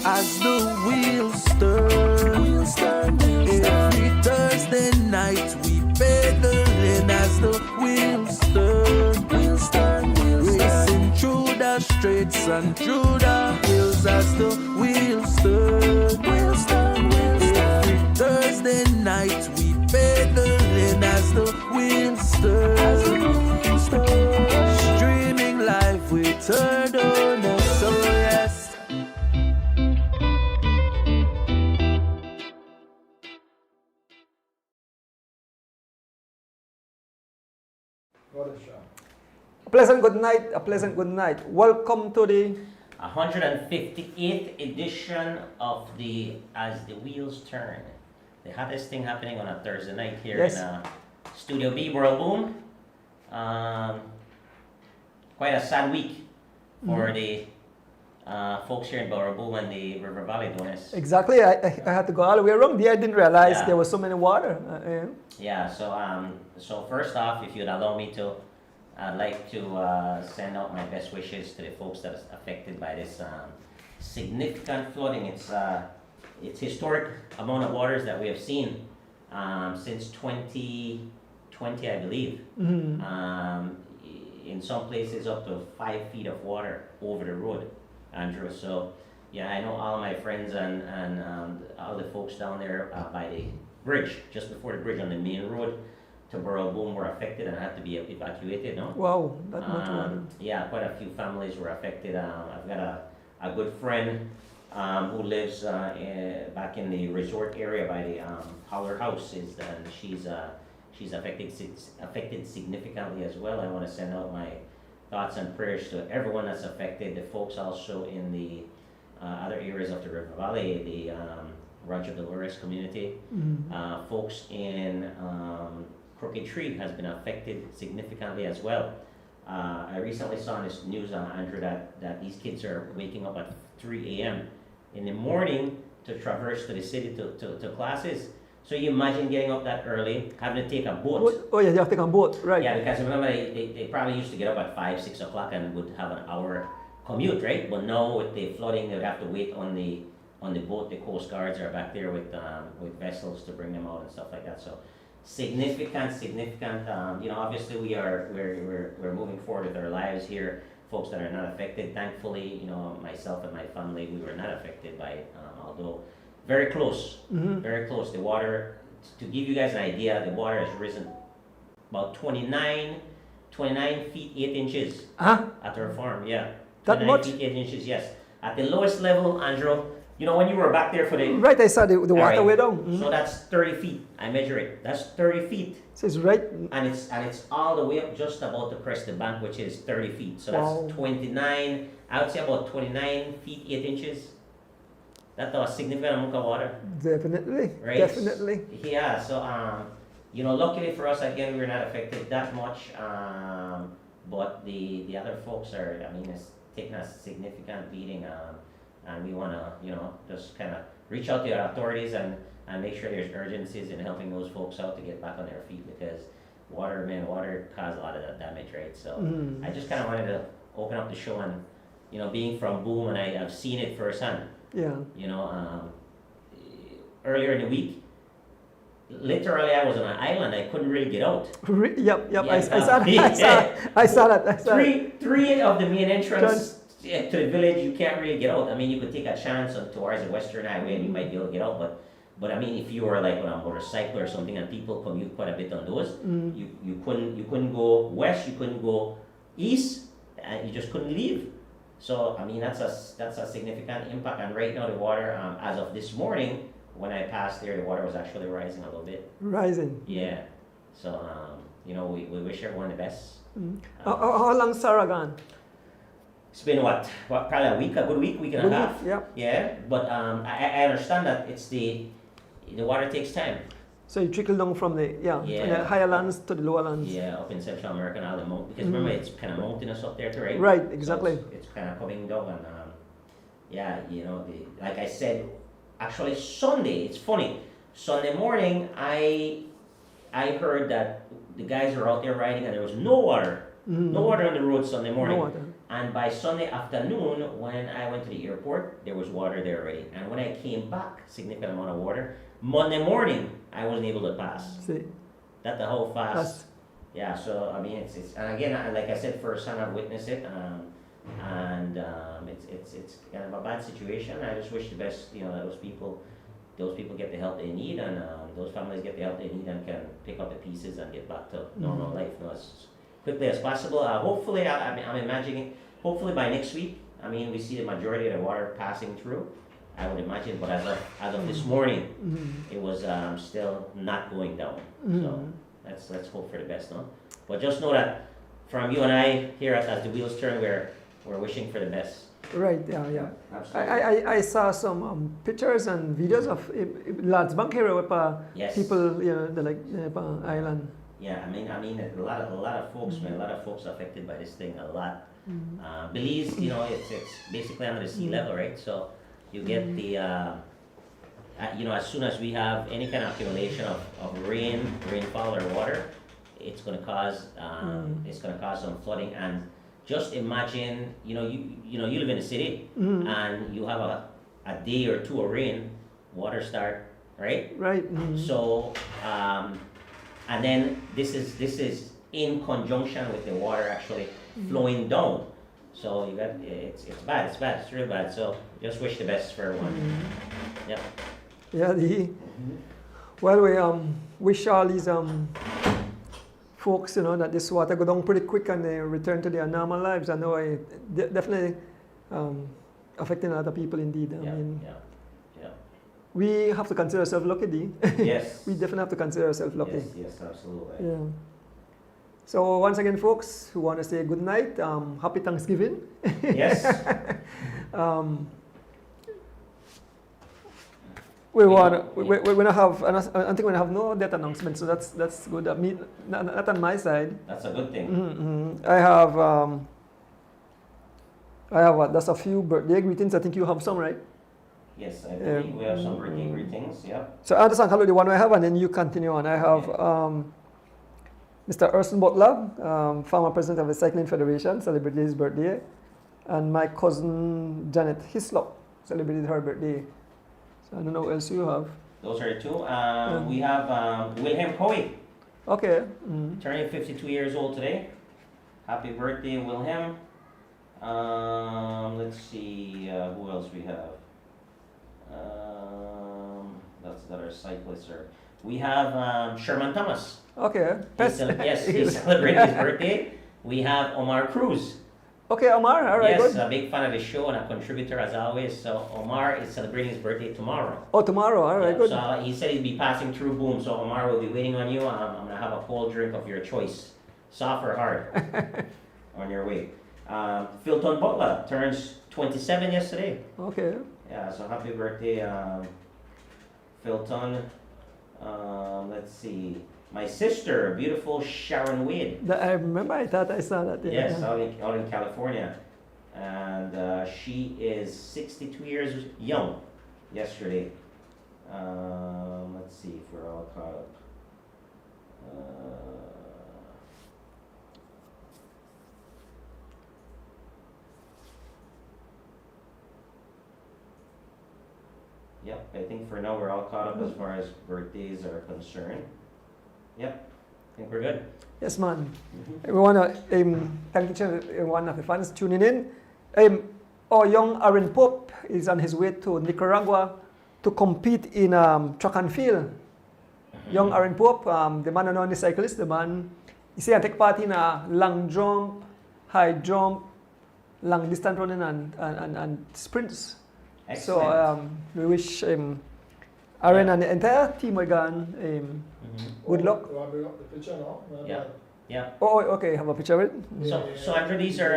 as the wheels turn. Every Thursday night we pedaling as the wheels turn. Racing through the streets and through the hills as the wheels turn. Every Thursday night we pedaling as the wheels turn. Streaming live with Turner, so yes. A pleasant good night, a pleasant good night. Welcome to the 158th edition of the As the Wheels Turn. The hottest thing happening on a Thursday night here Yes. in Studio B, World Boom. Quite a sad week for the folks here in Borough Boom and the River Valley Donors. exactly. I had to go all the way around there. I didn't realize Yeah. there was so many water. Yeah, so first off, if you'd allow me to, I'd like to send out my best wishes to the folks that are affected by this significant flooding. It's historic amount of waters that we have seen since 2020, I believe. In some places up to 5 feet of water over the road, Andrew. So yeah, I know all my friends and all the folks down there by the bridge, just before the bridge on the main road to Borough Boom were affected and had to be evacuated, no? Wow, that much water. Yeah, quite a few families were affected. I've got a good friend who lives back in the resort area by the Holler House, and she's affected significantly as well. I want to send out my thoughts and prayers to everyone that's affected. The folks also in the other areas of the River Valley, the Rancho Dolores community, folks in Crooked Tree has been affected significantly as well. I recently saw on this news, Andrew, that these kids are waking up at 3 a.m. in the morning to traverse to the city to classes. So you imagine getting up that early, having to take a boat. Oh yeah, you have to take a boat, right? Yeah, because remember they probably used to get up at 5, 6 o'clock and would have an hour commute, right? But now with the flooding, they would have to wait on the boat. The Coast Guards are back there with vessels to bring them out and stuff like that. So significant. Obviously we're moving forward with our lives here. Folks that are not affected, thankfully, myself and my family, we were not affected by it, although very close, very close. The water, to give you guys an idea, the water has risen about 29 feet 8 inches at our farm. Yeah, That 29 much? feet 8 inches. Yes, at the lowest level, Andrew. When you were back there for the Right, I saw the water Alright. way down. So that's 30 feet. I measure it. That's 30 feet. So it's right. And it's all the way up just about to crest the bank, which is 30 feet. So that's Wow. 29, I would say about 29 feet 8 inches. That's a significant amount of water, Definitely. right? Definitely. Yeah, so luckily for us, again, we're not affected that much. But the other folks are, it's taking a significant beating. And we want to, just kind of reach out to our authorities and make sure there's urgencies in helping those folks out to get back on their feet, because water caused a lot of that damage, right? So I just kind of wanted to open up the show and, being from Boom, and I've seen it firsthand. Yeah. Earlier in the week, literally I was on an island. I couldn't really get out. Yep. Yeah, I saw that. I saw that. Three of the main entrance to the village, you can't really get out. You could take a chance towards the Western Highway and you might be able to get out, but if you were like on a motorcycle or something, and people commute quite a bit on those, you couldn't go west, you couldn't go east, and you just couldn't leave. So that's a significant impact. And right now the water, as of this morning, when I passed there, the water was actually rising a little bit. Rising. Yeah. So we wish everyone the best. How long Sarah gone? It's been probably a good week and a half. Yeah. Yeah, but I understand that it's the water takes time. So you trickle down from the from the higher lands to the lower lands. Yeah, up in Central America and all the mountains. Because remember, it's kind of mountainous up there too, right? Right, exactly. So it's kind of coming down, and like I said, actually Sunday. It's funny. Sunday morning, I heard that the guys were out there riding and there was no water No water on the road Sunday morning. No water. And by Sunday afternoon, when I went to the airport, there was water there already. And when I came back, significant amount of water. Monday morning, I wasn't able to pass. See, That's the whole fast. that's Yeah, so I mean, it's and again, like I said, firsthand, I've witnessed it, and it's kind of a bad situation. I just wish the best, that those people get the help they need, and those families get the help they need and can pick up the pieces and get back to normal life, as quickly as possible. Hopefully, I'm imagining, hopefully by next week, I mean, we see the majority of the water passing through. I would imagine, but as of this morning, it was still not going down. So. Let's hope for the best, no? But just know that from you and I here as the wheels turn, we're wishing for the best. right. Yeah. Absolutely. I saw some pictures and videos of Lads Bank here where Yes. people, they like island. Yeah, I mean, a lot of folks, man, a lot of folks affected by this thing, a lot. Belize, it's basically under the sea level, right? So you get the, as soon as we have any kind of accumulation of rainfall or water, it's going to cause some flooding. And just imagine, you live in a city and you have a day or two of rain, water start, right? Right. So, and then this is in conjunction with the water actually flowing down. So you got it's bad, it's real bad. So just wish the best for everyone. Yeah. Yeah. Well, we wish all these folks, that this water go down pretty quick and they return to their normal lives. I know it definitely affecting a lot of people indeed. I mean, we have to consider ourselves lucky, D. Yes. We definitely have to consider ourselves lucky. Yes, absolutely. Yeah. So once again, folks, who want to say good night, happy Thanksgiving. Yes. We don't have. I think we have no death announcement, so that's good. Not on my side. That's a good thing. I have that's a few birthday greetings. I think you have some, right? Yes, I believe we have some birthday greetings. Yeah. So I'll just include the one I have, and then you continue on. I have Mr. Urson Butler, former president of the Cycling Federation, celebrated his birthday, and my cousin Janet Hislop celebrated her birthday. So I don't know what else you have. Those are the two. We have Wilhelm Coy, Okay. turning 52 years old today. Happy birthday, Wilhelm. Let's see who else we have. That's our cyclists. We have Sherman Thomas. Okay. Yes, he's celebrating his birthday. We have Omar Cruz. Okay, Omar. All right. Yes, Good. a big fan of the show and a contributor as always. So Omar is celebrating his birthday tomorrow. Oh, tomorrow. All right. Yeah, Good. so he said he'd be passing through Boom. So Omar will be waiting on you. I'm gonna have a cold drink of your choice, soft or hard, on your way. Philton Butler turns 27 yesterday. Okay. Yeah, so happy birthday, Philton. Let's see. My sister, beautiful Sharon Wade. I remember. I thought I saw that. Yeah. Yes, out in California. And she is 62 years young yesterday. Let's see if we're all caught up. Yep, I think for now we're all caught up as far as birthdays are concerned. Yep, I think we're good. Yes, man. We want to thank each and one of the fans tuning in. Our young Aaron Pope is on his way to Nicaragua to compete in track and field. Young Aaron Pope, the man known as cyclist, the man, he said take part in a long jump, high jump, long distance running and sprints. Excellent. So we wish Aaron and the entire team again good luck. Do I bring up the picture now? Yeah. Yeah. Oh, okay. Have a picture of it. So Andrew, these are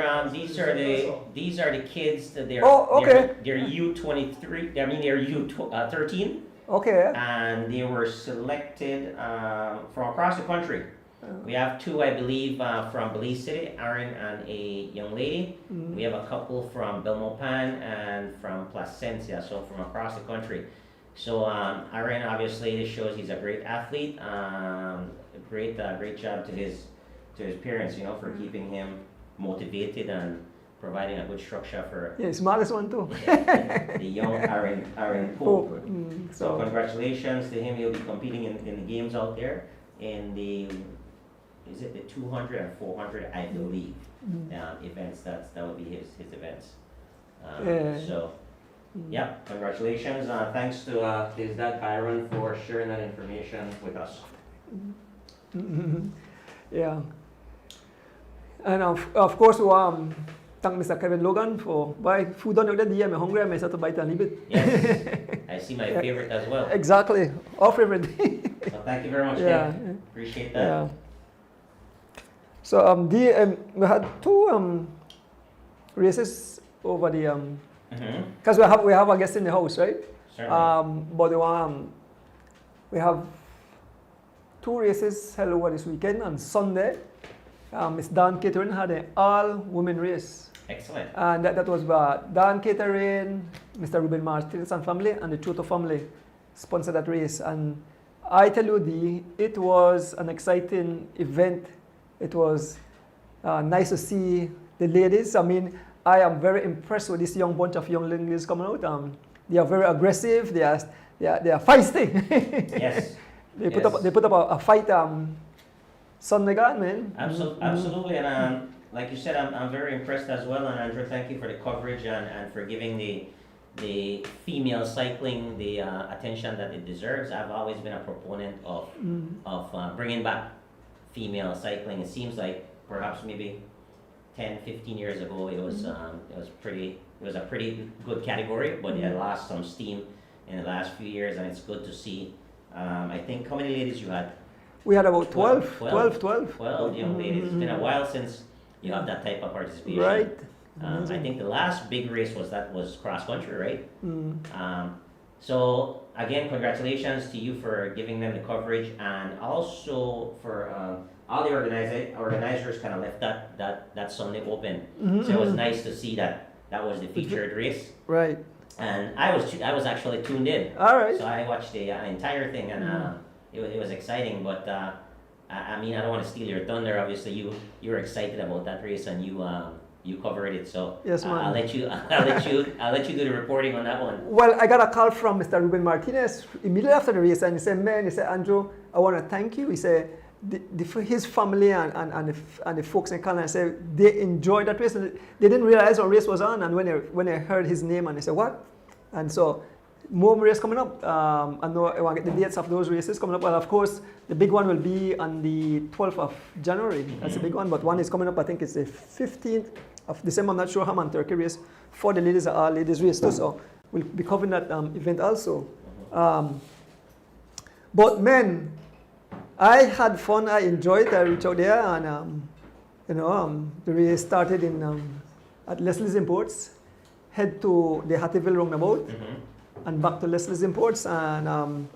the kids that they're they're U23. I mean they're U13, Okay. and they were selected from across the country. We have two, I believe, from Belize City, Aaron and a young lady. We have a couple from Belmopan and from Placencia, so from across the country. So Aaron, obviously, this shows he's a great athlete. Great job to to his parents, you know, for keeping him motivated and providing a good structure for Yeah, smartest one too. the young Aaron Pope. Pope. So congratulations to him. He'll be competing in the games out there in the, is it the 200 and 400, I believe, events. That would be his events. Yeah. So, yeah, congratulations. Thanks to his dad Byron for sharing that information with us. Yeah. And of course, thank Mr. Kevin Logan for buying food on the day. I'm hungry. I start to bite a little bit. Yes, I see my favorite as well. Exactly. Our favorite. So thank you very much, Yeah. Ken. Appreciate that. Yeah. So we had two races over the because we have a guest in the house, right? Certainly. But we have two races held over this weekend. On Sunday, Miss Dan Catering had an all-women race. Excellent. And that was Dan Catering, Mr. Ruben Martinez and family, and the Choto family sponsored that race. And I tell you, it was an exciting event. It was nice to see the ladies. I mean, I am very impressed with this young bunch of young ladies coming out. They are very aggressive. They are feisty. Yes. They put up a fight. Sunday gone, man. Absolutely, and like you said, I'm very impressed as well. And Andrew, thank you for the coverage and for giving the female cycling the attention that it deserves. I've always been a proponent of bringing back female cycling. It seems like perhaps maybe 10, 15 years ago it was a pretty good category, but it lost some steam in the last few years, and it's good to see. I think how many ladies you had? We had about 12 young ladies. It's been a while since you have that type of participation. Right. I think the last big race was cross country, right? So again, congratulations to you for giving them the coverage, and also for all the organizers kind of left that Sunday open. So it was nice to see that was the featured race. Right. And I was actually tuned in. All right. So I watched the entire thing, and it was exciting. But I mean, I don't want to steal your thunder. Obviously, you were excited about that race, and you covered it. So yes, man. I'll let you do the reporting on that one. Well, I got a call from Mr. Ruben Martinez immediately after the race, and he said, Andrew, I want to thank you. He said his family and the folks in Canada said they enjoyed that race, and they didn't realize what race was on. And when they heard his name, and they said, what? And so more races coming up. I know I want to get the dates of those races coming up. Well, of course, the big one will be on the 12th of January. That's the big one. But one is coming up, I think it's the 15th of December. I'm not sure how many Turkey race for the ladies are ladies race too. So we'll be covering that event also. But men, I had fun. I enjoyed it. I reached out there, and the race started at Leslie's Imports, head to the Hattieville roundabout, and back to Leslie's Imports. And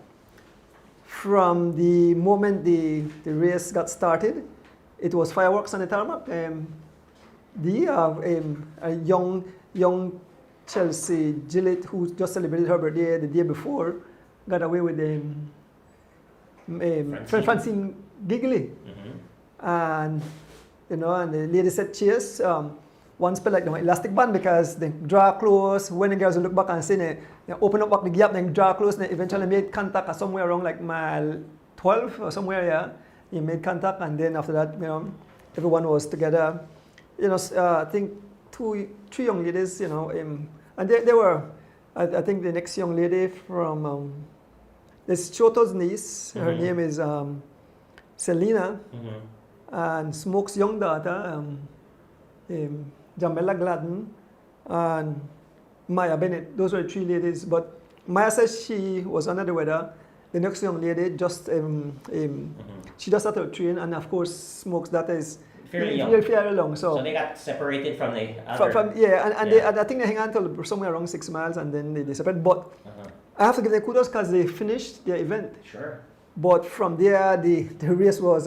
from the moment the race got started, it was fireworks on the tarmac. A young Chelsea Gillett, who just celebrated her birthday the day before, got away with Francine Giggly. And and the lady said cheers. One spell like the elastic band, because they draw close. When the girls look back and see they open up back the gap, then draw close, and they eventually made contact at somewhere around like mile 12 or somewhere. Yeah, he made contact, and then after that, everyone was together. I think three young ladies, and they were. I think the next young lady from this Choto's niece. Her name is Selena, and Smoke's young daughter. Jamela Gladden and Maya Bennett. Those were the three ladies. But Maya says she was under the weather. The next young lady she just started to train, and of course Smoke's daughter is fairly young. So they got separated from the other. I think they hang on until somewhere around 6 miles, and then they separated. But I have to give them kudos because they finished their event. Sure. But from there, the race was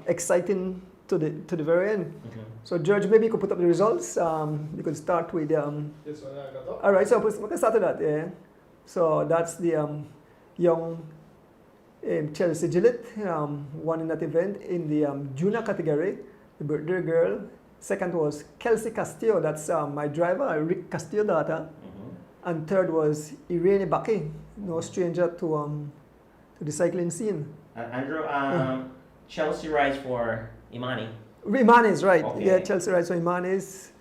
exciting to the very end. So George, maybe you could put up the results. You could start with Yes, I got up. all right, so we can start with that. Yeah. So that's the young Chelsea Gillett won in that event in the junior category, the birthday girl. Second was Kelsey Castillo, that's my driver, Rick Castillo daughter. And third was Irene Baki, no stranger to the cycling scene. Andrew, Chelsea rides for Imani. Imanes, right. Okay. Yeah, Chelsea rides for Imanes.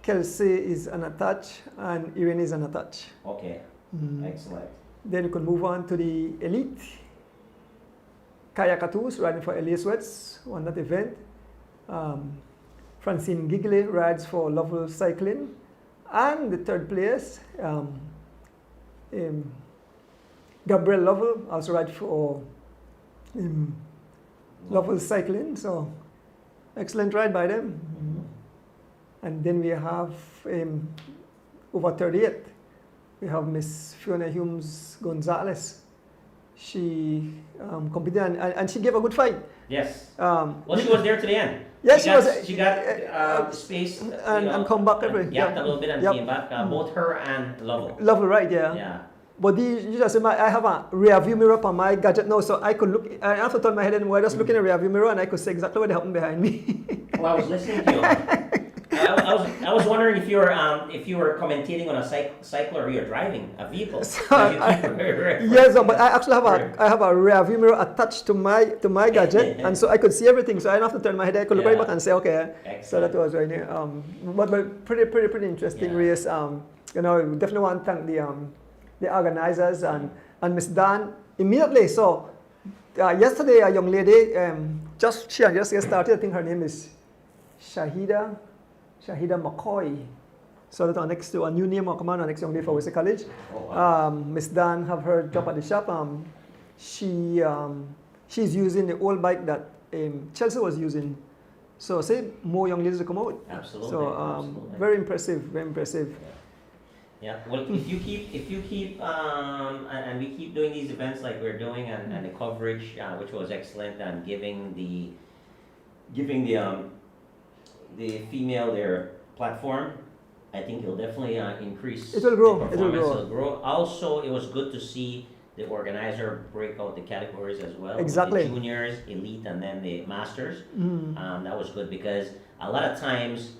Kelsey is unattached and Irene is unattached. Okay, excellent. Then you can move on to the elite. Kaya Katus riding for Elias Wets, won that event. Francine Gigley rides for Lovell Cycling. And the third place, Gabriel Lovell also rides for Lovell Cycling. So excellent ride by them. And then we have over 38. We have Miss Fiona Humes Gonzalez. She competed and she gave a good fight. Yes. Well, she was there to the end. Yes, She got space and come back every. Yapped a little bit and came back. Both her and Lovell. Lovell, right? Yeah. Yeah. But you just I have a rear view mirror on my gadget now, so I could look. I have to turn my head and we're just looking at the rear view mirror, and I could see exactly what happened behind me. Well, I was listening to you. I was wondering if you were commentating on a cycle or you're driving a vehicle. So Yes, but I actually have a rear view mirror attached to my gadget, and so I could see everything. So I don't have to turn my head. I could look right back and say, okay. Excellent. So that was right there. But pretty interesting race. Definitely want to thank the organizers and Miss Dan immediately. So yesterday, a young lady she just get started. I think her name is Shahida McCoy. So that our next a new name will come on our next young lady for Wesley College. Oh, wow. Miss Dan have her job at the shop. She's using the old bike that Chelsea was using. So say more young ladies to come out. Absolutely. So absolutely. very impressive. Yeah. Well, if you keep and we keep doing these events like we're doing and the coverage, which was excellent, and giving the female their platform, I think it'll definitely increase. It will grow. The performance. It'll grow. Also, it was good to see the organizer break out the categories as well. Exactly. The juniors, elite, and then the masters. That was good because a lot of times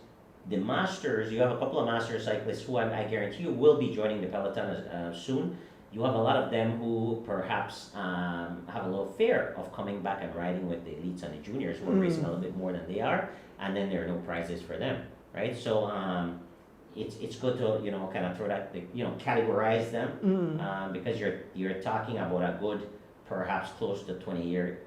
the masters, you have a couple of master cyclists who I guarantee you will be joining the peloton soon. You have a lot of them who perhaps have a little fear of coming back and riding with the elites and the juniors who are racing a little bit more than they are, and then there are no prizes for them, right? So it's good to kind of throw that categorize them because you're talking about a good perhaps close to 20-year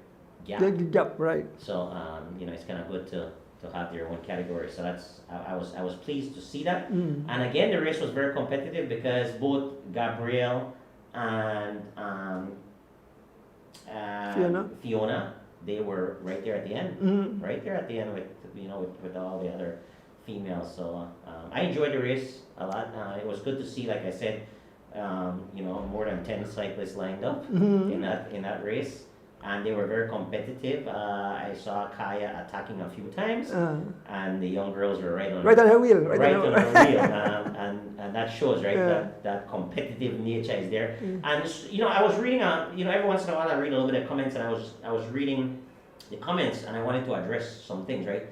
gap. Gap, right? So it's kind of good to have their own category. So I was pleased to see that. And again, the race was very competitive because both Gabrielle and Fiona, they were right there at the end, right there at the end with all the other females. So I enjoyed the race a lot. It was good to see, like I said, more than 10 cyclists lined up in that race. And they were very competitive. I saw Kaya attacking a few times, and the young girls were right on her wheel. Right on her wheel, and that shows, right, that competitive nature is there. And I was reading, every once in a while I read a little bit of comments, and I was reading the comments, and I wanted to address some things, right.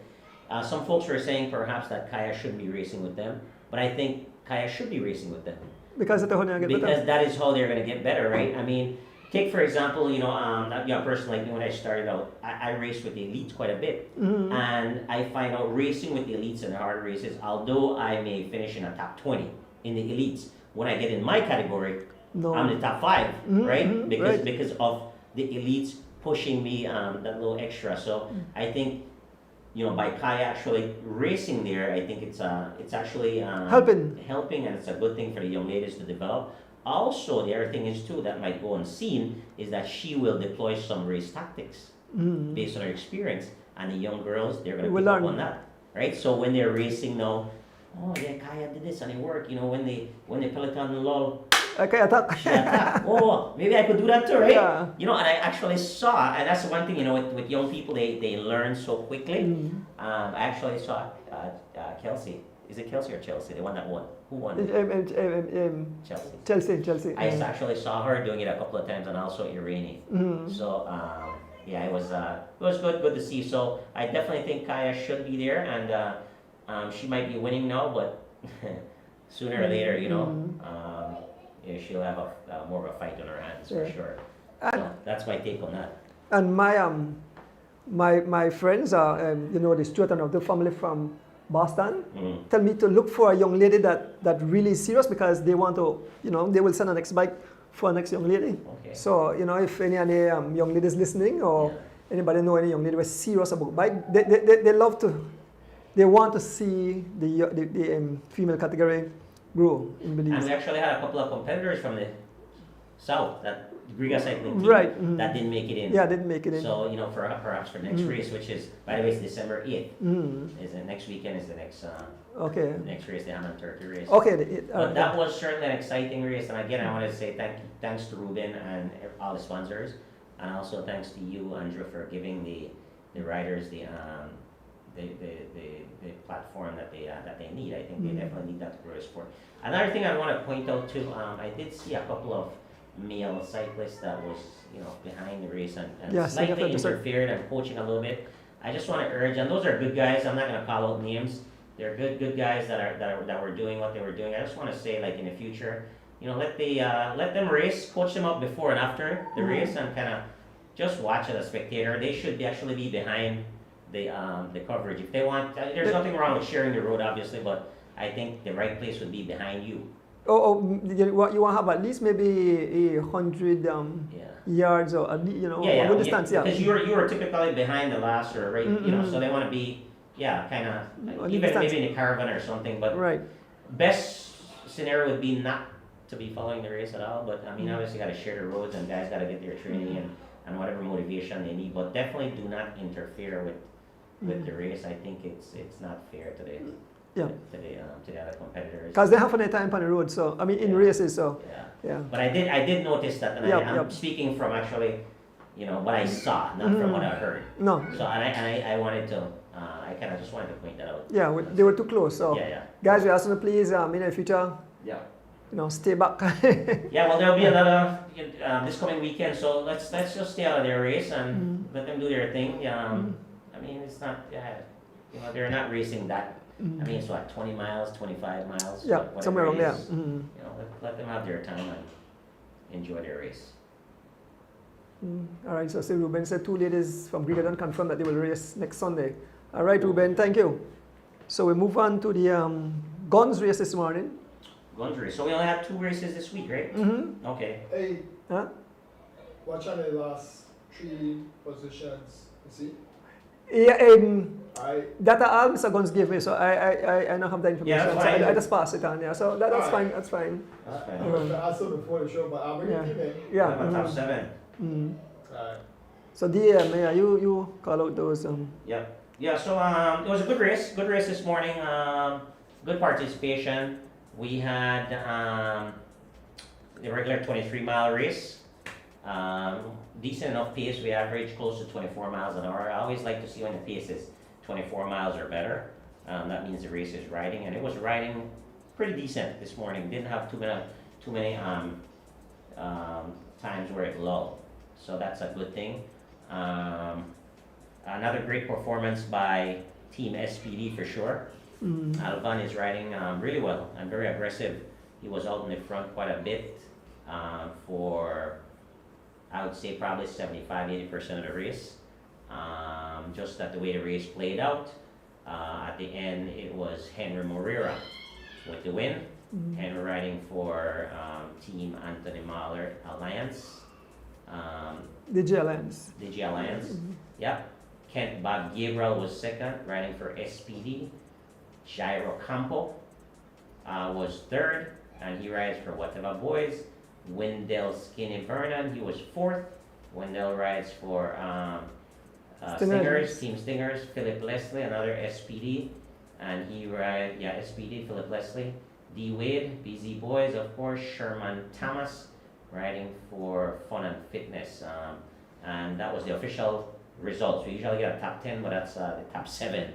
Some folks were saying perhaps that Kaya shouldn't be racing with them, but I think Kaya should be racing with them because that is how they're going to get better, right? I mean. Take for example, personally, when I started out, I raced with the elites quite a bit, and I find out racing with the elites and the hard races, although I may finish in a top 20 in the elites, when I get in my category, I'm the top 5, right? Because of the elites pushing me that little extra. So I think, by Kaya actually racing there, I think it's actually helping, and it's a good thing for the young ladies to develop. Also, the other thing is too that might go unseen is that she will deploy some race tactics based on her experience, and the young girls, they're going to pick up on that, right? So when they're racing now, oh yeah, Kaya did this and it worked. When the peloton lull, okay, attack. she attacked. Oh, maybe I could do that too, right? Yeah. And I actually saw, and that's the one thing with young people, they learn so quickly. I actually saw Kelsey is it Kelsey or Chelsea? The one that won. Who won? Chelsea. Chelsea. I actually saw her doing it a couple of times, and also Irene. Mhm. So yeah, it was good to see. So I definitely think Kaya should be there, and she might be winning now, but sooner or later, you know, yeah, she'll have more of a fight on her hands for Yeah. sure. And, So that's my take on that. and my friends are, you know, the Stuart and of the family from Boston, Mm. tell me to look for a young lady that really is serious because they want to, you know, they will send a next bike for a next young lady. Okay. So, you know, if any young ladies listening or anybody know any young lady was serious about bike, they love to, they want to see the female category grow in And Belize. we actually had a couple of competitors from the south, that Griga cycling team, Right. that didn't make it in. Yeah, didn't make it in. So, you know, perhaps for next race, which is, by the way, it's December 8th, Mhm. is the next weekend is the next Okay. next race, the Hammond Turkey race. Okay. But that was certainly an exciting race, and again, I want to say thanks to Ruben and all the sponsors, and also thanks to you, Andrew, for giving the riders the platform that they need. I think they definitely need that to grow sport. Another thing I want to point out too, I did see a couple of male cyclists that was, you know, behind the race and Yeah, slightly significant, sir. interfered and coaching a little bit. I just want to urge, and those are good guys. I'm not going to call out names. They're good guys that were doing what they were doing. I just want to say, like, in the future, you know, let them race, coach them up before and after the race, and kind of just watch as a spectator. They should actually be behind the coverage if they want. There's nothing wrong with sharing the road, obviously, but I think the right place would be behind you. You want to have at least maybe 100 yards or you know, a good distance, yeah. Because you were typically behind the last or right, you know, so they want to be, kind of even distance. maybe in a caravan or something. But Right. best scenario would be not to be following the race at all. But I mean, obviously, got to share the roads, and guys got to get their training and whatever motivation they need. But definitely do not interfere with the race. I think it's not fair to the to the other competitors. Because they have any time on the road, so I mean in races, so yeah. But I did notice that, and I'm speaking from actually, you know, what I saw, not from what I heard. No. So and I wanted to, I kind of just wanted to point that out. Yeah, they were too close. So guys, we ask you to please, in the future, you know, stay back. Yeah, well, there'll be another this coming weekend, so let's just stay out of their race and let them do their thing. I mean, it's not, you know, they're not racing that. I mean, it's what, 20 miles, 25 miles? Yeah, whatever somewhere it around there. is. You know, let them have their time and enjoy their race. All right, so Ruben said 2 ladies from Griga confirmed that they will race next Sunday. All right, Ruben, thank you. So we move on to the guns race this morning. Guns race. So we only have 2 races this week, right? Okay. Hey, Huh? watch on the last 3 positions. You see? Yeah, I that all Mr. Guns gave me, so I don't have that information. Yeah, that's so fine. I just pass it on, yeah. So that's Alright. fine, that's fine. That's fine. I saw before the show, but I'll bring it in. Yeah. I'm top 7. Alright. So DM, yeah, you call out those. Yep. Yeah, so it was a good race. Good race this morning. Good participation. We had the regular 23-mile race. Decent enough pace. We averaged close to 24 miles an hour. I always like to see when the pace is 24 miles or better. That means the race is riding, and it was riding pretty decent this morning. Didn't have too many times where it lulled, so that's a good thing. Another great performance by Team SPD for sure. Alban is riding really well and very aggressive. He was out in the front quite a bit for, I would say, probably 75-80% of the race. Just that the way the race played out, at the end it was Henry Moreira with the win. Henry riding for Team Anthony Mahler Alliance. DG Alliance. DG Alliance. Yep. Kent Bob Gabriel was second, riding for SPD. Jairo Campo was third, and he rides for Whatever Boys. Wendell Skinny Vernon, he was fourth. Wendell rides for Stingers, Team Stingers. Philip Leslie, another SPD, and he rides, SPD, Philip Leslie. D. Wade, BZ Boys, of course. Sherman Thomas, riding for Fun and Fitness. And that was the official results. We usually get a top 10, but that's the top 7.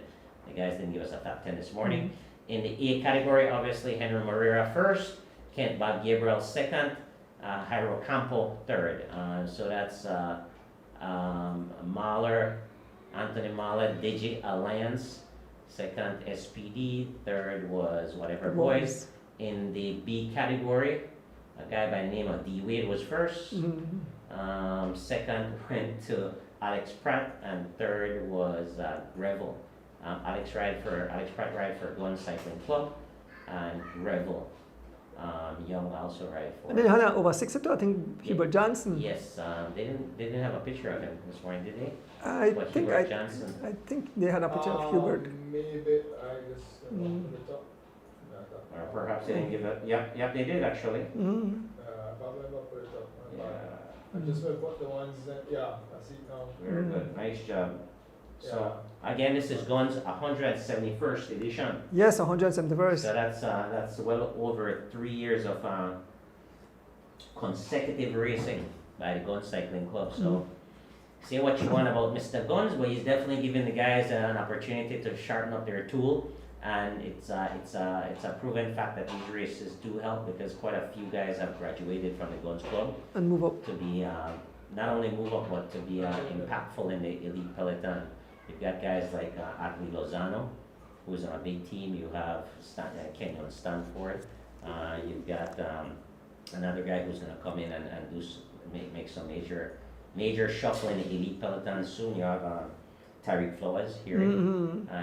The guys didn't give us a top 10 this morning. In the A category, obviously Henry Moreira first, Kent Bob Gabriel second, Jairo Campo third. So that's Mahler, Anthony Mahler, Digi Alliance, second SPD, third was Whatever Boys. In the B category, a guy by the name of D Wade was first. Second went to Alex Pratt, and third was Revel. Alex Pratt ride for Gun Cycling Club, and Revel Young also ride for. And then you had over 62, I think Hubert Johnson. Yes, they didn't have a picture of him this morning, did they? I What, think Hubert Johnson? I think they had a picture of Hubert. Maybe, I guess, put it up. Or perhaps they didn't give it. Yep, they did actually. Probably not put it up. Yeah, I just will put the ones that, yeah, I see it now. very good, nice job. So again, this is Guns 171st edition. Yes, 171st. So that's well over 3 years of consecutive racing by the Gun Cycling Club. So say what you want about Mr. Guns, but he's definitely giving the guys an opportunity to sharpen up their tool. And it's a proven fact that these races do help, because quite a few guys have graduated from the Guns Club And move up. to be not only move up, but to be impactful in the elite peloton. You've got guys like Atlee Lozano, who's on a big team. You have Kenyon Stanford. You've got another guy who's going to come in and make some major shuffle in the elite peloton soon. You have Tariq Flores here.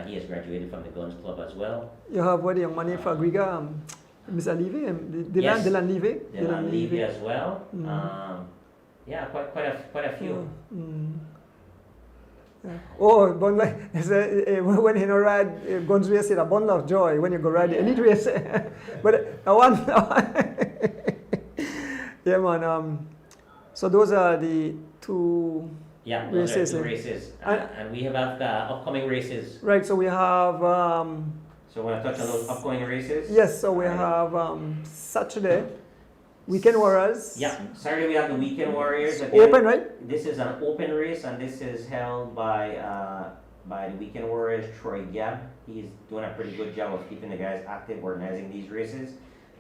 He has graduated from the Guns Club as well. You have what the young man for Griga, Mr. Levy, Yes. Dylan Levy. Dylan Levy as well. Yeah, quite a few. Yeah. Oh, but like, when you ride guns race, it's a bundle of joy when you go ride the elite race. But I want, yeah, man. So those are the two. Yeah, those races. are two races, and we have upcoming races. Right. So we have. So want to touch on those upcoming races? Yes. So we have Saturday, Weekend Warriors. Yeah, Saturday we have the Weekend Warriors. Again, Open, right? This is an open race, and this is held by the Weekend Warriors, Troy Gabb. He's doing a pretty good job of keeping the guys active, organizing these races.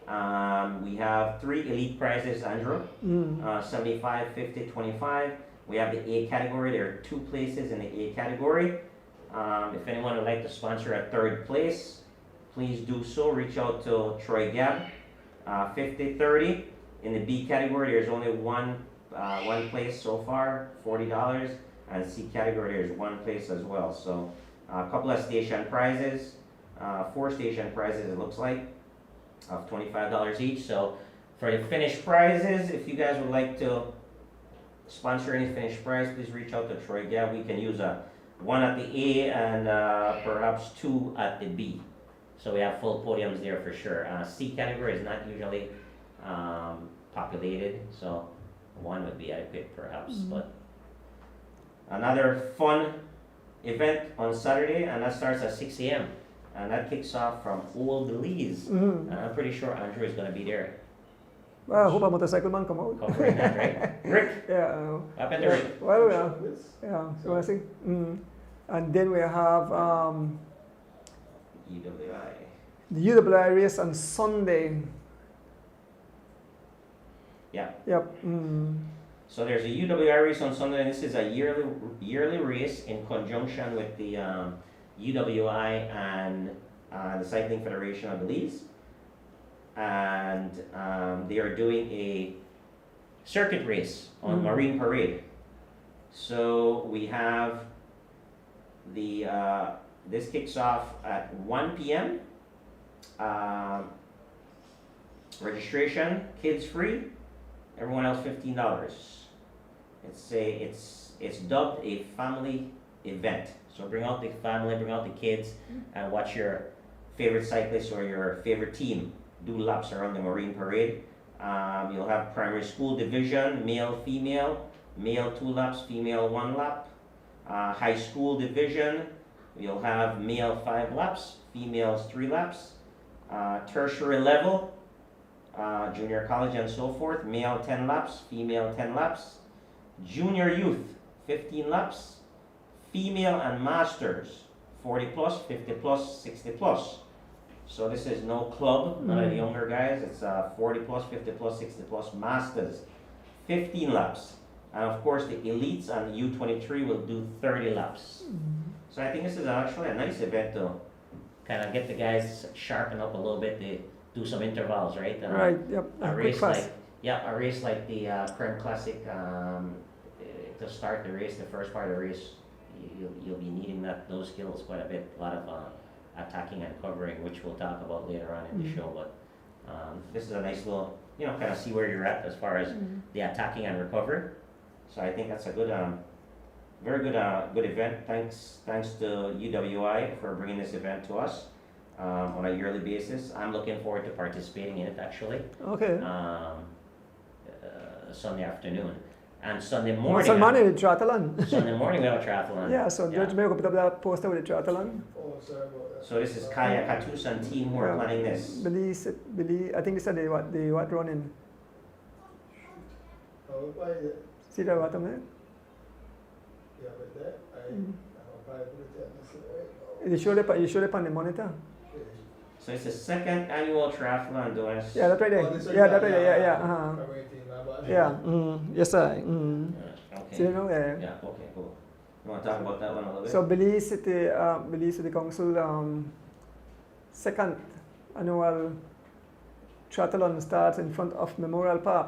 We have 3 elite prizes, Andrew. 75, 50, 25. We have the A category. There are 2 places in the A category. If anyone would like to sponsor a 3rd place, please do so. Reach out to Troy Gabb. 50, 30. In the B category, there's only one place so far, $40. And C category, there's 1 place as well. So a couple of station prizes, 4 station prizes it looks like, of $25 each. So for the finished prizes, if you guys would like to sponsor any finished prize, please reach out to Troy Gabb. We can use 1 at the A and perhaps 2 at the B. So we have full podiums there for sure. C category is not usually populated, so 1 would be adequate perhaps. But another fun event on Saturday, and that starts at 6 a.m. and that kicks off from Old Belize. And I'm pretty sure Andrew is going to be there. Well, I hope a motorcycle man come out. Covering that, right? Rick, Yeah. what happened to Rick? Well, yeah. So I think, and then we have EWI. the UWI race on Sunday. Yeah. Yep. So there's a UWI race on Sunday, and this is a yearly race in conjunction with the UWI and the Cycling Federation of Belize. And they are doing a circuit race on Marine Parade. So we have this kicks off at 1 p.m. Registration, kids free, everyone else $15. It's dubbed a family event. So bring out the family, bring out the kids, and watch your favorite cyclist or your favorite team do laps around the Marine Parade. You'll have primary school division, male, female, male 2 laps, female 1 lap. High school division, you'll have male 5 laps, females 3 laps. Tertiary level, junior college and so forth, male 10 laps, female 10 laps. Junior youth, 15 laps. Female and masters, 40 plus, 50 plus, 60 plus. So this is no club, none of the younger guys. It's 40 plus, 50 plus, 60 plus masters. 15 laps. And of course the elites and the U23 will do 30 laps. So I think this is actually a nice event to kind of get the guys sharpen up a little bit. They do some intervals, right? Right, yep. A Quick race fast. like, yeah, a race like the Prem Classic, to start the race, the first part of the race, you'll be needing those skills quite a bit. A lot of attacking and covering, which we'll talk about later on in the show. But this is a nice little, kind of see where you're at as far as the attacking and recovery. So I think that's a good, very good event. Thanks to UWI for bringing this event to us on a yearly basis. I'm looking forward to participating in it actually. Okay. Sunday afternoon. And Sunday Well, morning. Sunday morning, the triathlon. Sunday morning we have a triathlon. Yeah, so George Mayo put up that poster with the triathlon. Oh, sorry about that. So this is Kaya Katus and team who are planning this. Billy, I think they said they what running. Oh, why is it? See that what I mean? Yeah, but that, I'm probably put it right now. You showed it on the monitor. Okay. So it's the second annual triathlon, Donis. Yeah, that's right Oh, there. this Yeah, one, that's right there. Yeah. February 18, my bad. Yeah. Yes, sir. Okay. See, you know, yeah. Yeah, okay, cool. You want to talk about that one a little bit? So Belize City Council second annual triathlon starts in front of Memorial Park.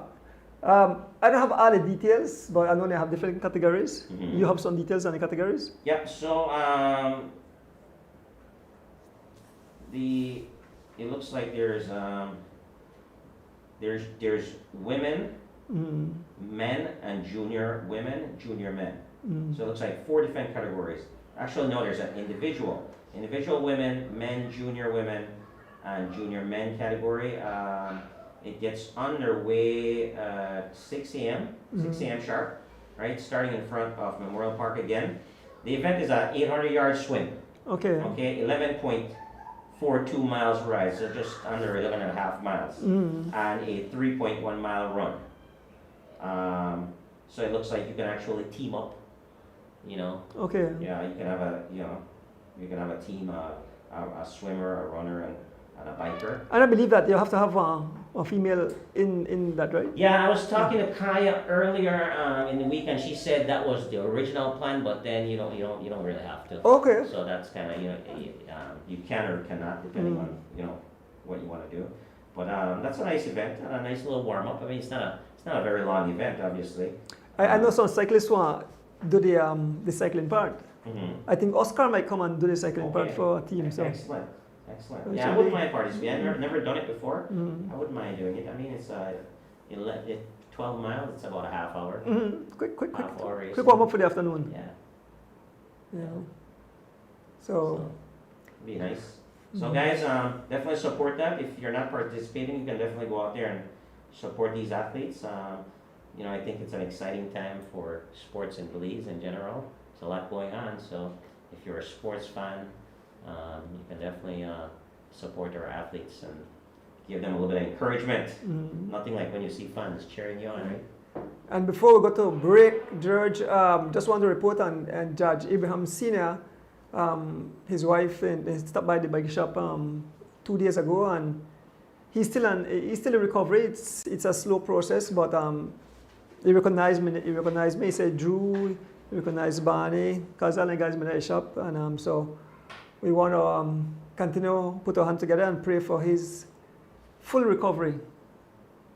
I don't have all the details, but I know they have different categories. Mhm. You have some details on the categories? Yep, so it looks like there's women, men, and junior women, junior men. So it looks like 4 different categories. Actually, no, there's an individual women, men, junior women, and junior men category. It gets underway at 6 a.m., 6 a.m. sharp, right? Starting in front of Memorial Park again. The event is an 800-yard swim, Okay. okay? 11.42 miles ride, so just under 11 and a half miles. And a 3.1 mile run. So it looks like you can actually team up, Okay. Yeah, you can have a team, a swimmer, a runner, and a biker. And I believe that you have to have a female in that, right? Yeah, I was talking to Kaya earlier in the week, and she said that was the original plan, but then you don't really have to. Okay. So that's kind of you can or cannot depending on what you want to do. But that's a nice event, a nice little warm up. I mean, it's not a very long event, obviously. I know some cyclists want do the cycling part. Mm-hmm. I think Oscar might come and do the cycling part Okay. for a team. So. Excellent. It Yeah, I should wouldn't be- mind participating. I've never done it before. Mm. I wouldn't mind doing it. I mean, it's 12 miles. It's about a half hour. Quick Half hour race. warm up for the afternoon. Yeah. Yeah. So. Be nice. So guys, definitely support that. If you're not participating, you can definitely go out there and support these athletes. I think it's an exciting time for sports in Belize in general. There's a lot going on. So if you're a sports fan, you can definitely support our athletes and give them a little bit of encouragement. Nothing like when you see fans cheering you on, right? And before we go to break, George, just want to report on Judge Abraham Sr., his wife, he stopped by the bike shop 2 days ago, and he's still in recovery. It's a slow process, but he recognized me. He said Drew, he recognized Barney, because all the guys in the shop, and so we want to continue put our hand together and pray for his full recovery.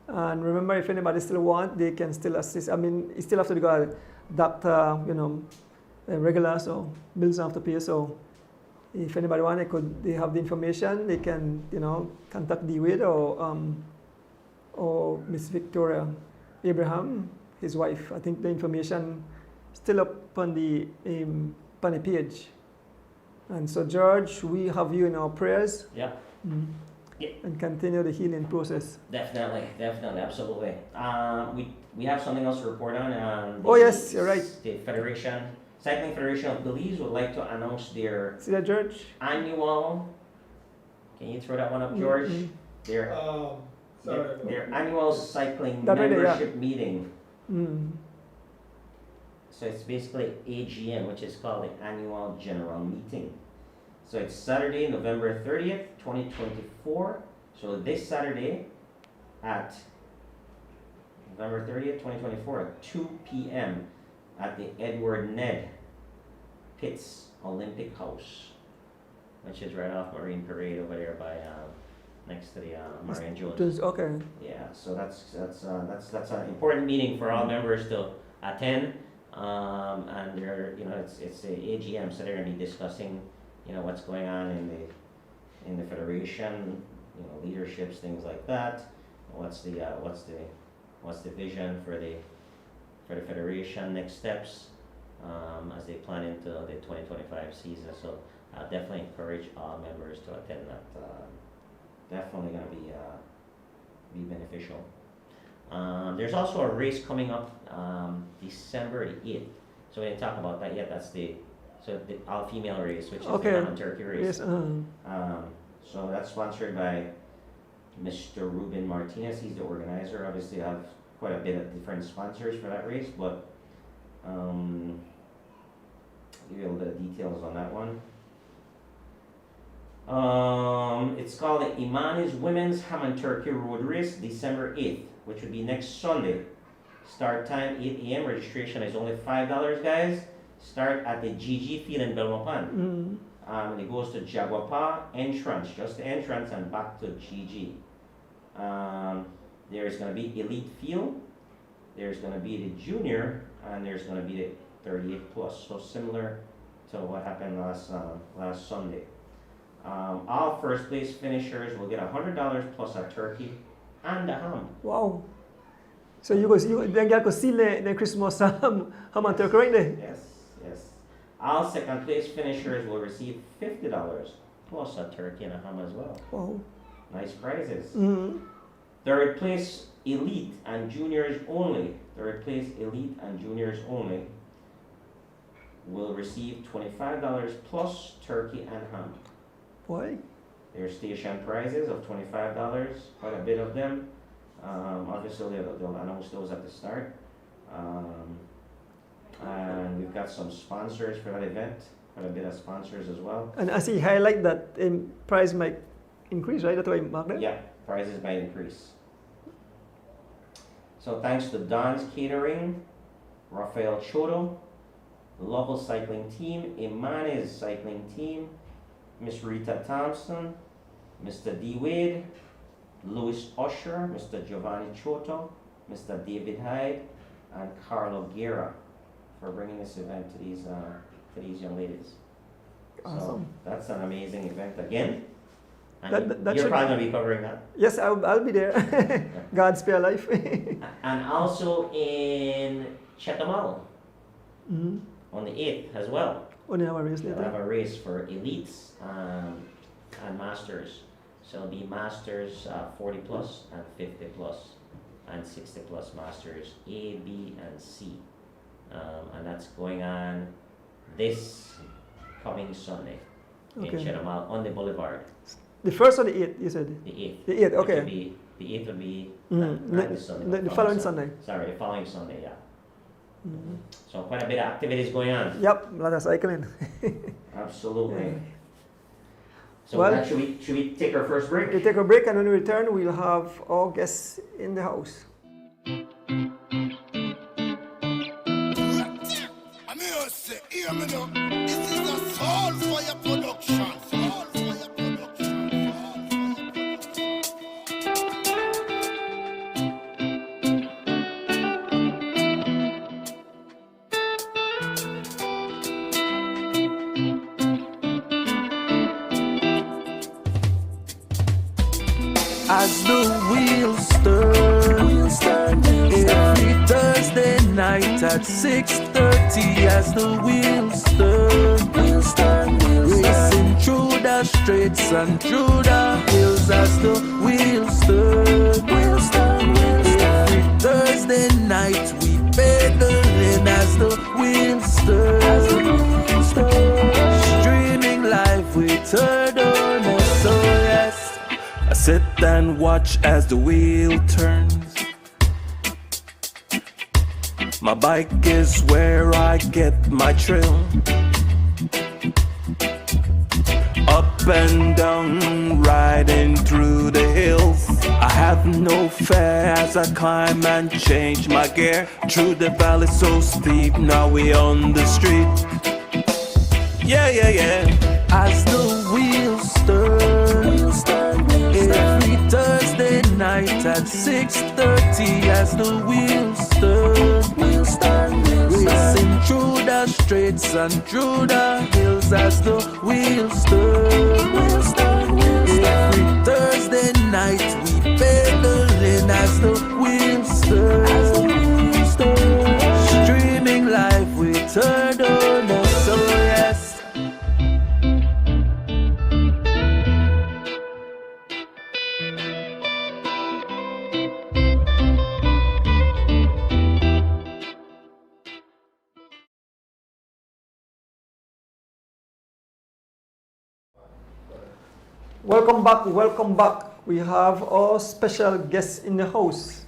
And remember, if anybody still want, they can still assist. I mean, you still have to go to doctor, regular, so bills have to pay. So if anybody want, they have the information. They can, contact D-Wade or Miss Victoria Abraham, his wife. I think the information still up on the page. And so, George, we have you in our prayers. Yeah. Yeah. And continue the healing process. Definitely, absolutely. We have something else to report on. Oh, yes, you're right. The Cycling Federation of Belize would like to announce their See that, George? annual. Can you throw that one up, George? Their Sorry about their that. annual cycling That right there, yeah. membership meeting. Mm. So it's basically AGM, which is called the annual general meeting. So it's Saturday, November 30th, 2024. So this Saturday at November 30th, 2024 at 2 p.m. at the Edward Ned Pitts Olympic House, which is right off Marine Parade over there by next to the Marion Jones. Okay. Yeah, so that's an important meeting for all members to attend. And they're, it's the AGM, so they're gonna be discussing, what's going on in the federation, leaderships, things like that. What's the vision for the federation, next steps, as they plan into the 2025 season. So I'll definitely encourage all members to attend that. Definitely gonna be beneficial. There's also a race coming up December 8th. So we didn't talk about that yet. That's the all-female race, which is the Common Turkey race. Yes. So that's sponsored by Mr. Ruben Martinez. He's the organizer. Obviously, I have quite a bit of different sponsors for that race, but give you a little bit of details on that one. It's called the Imanis Women's Ham and Turkey Road Race, December 8th, which would be next Sunday. Start time 8 a.m. Registration is only $5, guys. Start at the GG Field in Belmopan. And it goes to Jaguapa entrance, just the entrance, and back to GG. There's going to be Elite Field, there's going to be the Junior, and there's going to be the 38 plus. So similar to what happened last Sunday. All first place finishers will get $100 plus a turkey and a ham. Wow. So you then get to see the Christmas ham and turkey right there. Yes. All second place finishers will receive $50 plus a turkey and a ham as well. Wow. Nice prizes. Mm-hmm. Third place elite and juniors only. Third place elite and juniors only will receive $25 plus turkey and ham. Boy. There's station prizes of $25, quite a bit of them. Obviously, they'll announce those at the start. And we've got some sponsors for that event, quite a bit of sponsors as well. And I see highlight that price might increase, right? That's why mark that? Yeah, prices might increase. So thanks to Don's Catering, Rafael Chodo, Local Cycling Team, Imanes Cycling Team, Miss Rita Thompson, Mr. D. Wade, Louis Usher, Mr. Giovanni Choto, Mr. David Hyde, and Carlo Guerra for bringing this event to these young ladies. Awesome. So that's an amazing event again. And That you're should- probably going to be covering that. Yes, I'll be there. God spare life. And also in Chetumal Mm-hmm. on the 8th as well. Only have a race We'll have later. a race for elites and masters. So it'll be masters 40 plus and 50 plus and 60 plus masters A, B, and C. And that's going on this coming Sunday in Okay. Chetumal on the Boulevard. The first or the 8th, you said? The 8th. The 8th, Which okay. would be, the 8th would be Mhm. not this Sunday. The following Sunday. Sorry, the following Sunday, yeah. Mhm. So quite a bit of activities going on. Yep, a lot of cycling. Absolutely. So Well- now should we take our first break? We take a break, and when we return, we'll have our guests in the house. Hear me now. This is a Soul Fire production. Soul Fire production. As the wheels turn, every Thursday night at 6:30. As the wheels turn, racing through the streets and through the hills. As the wheels turn, every Thursday night we pedaling. As the wheels turn, streaming live with Turtle. So yes, I sit and watch as the wheel turns. My bike is where I get my thrill. spend down riding through the hills. I have no fear as I climb and change my gear through the valley so steep. Now we on the street. Yeah, yeah, yeah. As the wheels turn, every Thursday night at 6:30. As the wheels turn, racing through the streets and through the hills. As the wheels turn, every Thursday night we pedaling. As the wheels turn, streaming live we turn on us. So yes. Welcome back. We have our special guest in the house.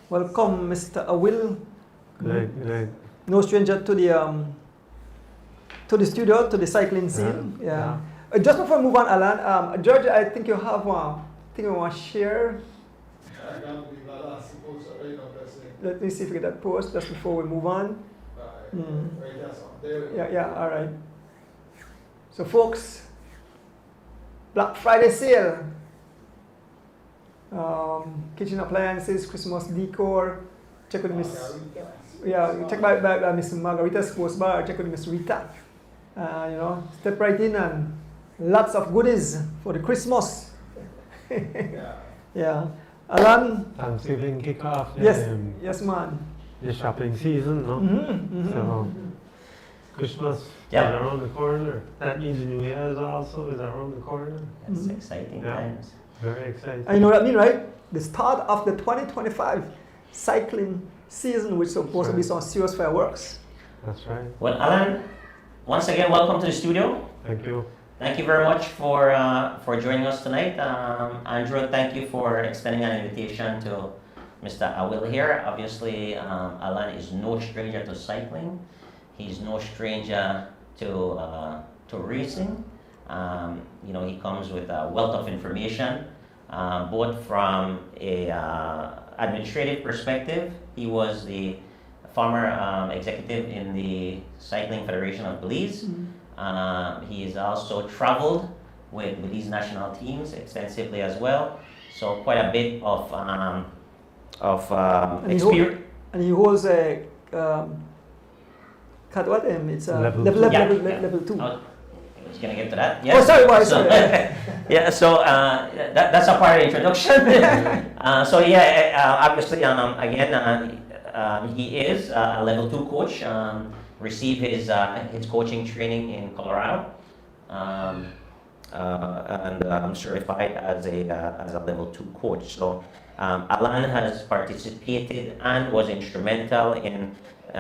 Welcome, Mr. Awil. Good. No stranger to the studio, to the cycling scene. Yeah. Just before we move on, Alan, George, I think you have one thing you want to share. I can't believe my last post right now, that's it. Let me see if we get that post just before we move on. Right, that's on there. Yeah, all right. So, folks, Black Friday sale. Kitchen appliances, Christmas decor. Check with Miss. Yeah, check by Miss Margarita Sports Bar. Check with Miss Rita. Step right in and lots of goodies for the Christmas. Yeah. Alan. Thanksgiving kickoff. Yes, man. The shopping season, no? So Christmas is around the corner. That means New Year is also around the corner. That's exciting times. Very exciting. And you know what I mean, right? The start of the 2025 cycling season, which is supposed to be some serious fireworks. That's right. Well, Alan, once again, welcome to the studio. Thank you. Thank you very much for joining us tonight. Andrew, thank you for extending an invitation to Mr. Awil here. Obviously, Alan is no stranger to cycling. He's no stranger to racing. He comes with a wealth of information, both from a administrative perspective. He was the former executive in the Cycling Federation of Belize. He has also traveled with Belize national teams extensively as well. So quite a bit of experience. And he holds a it's a level 2. I was going to get to that. Yeah. Oh, sorry. Sorry. Yeah, so that's a part of the introduction. Obviously, he is a level 2 coach. Received his coaching training in Colorado, and certified as a level 2 coach. So Alan has participated and was instrumental in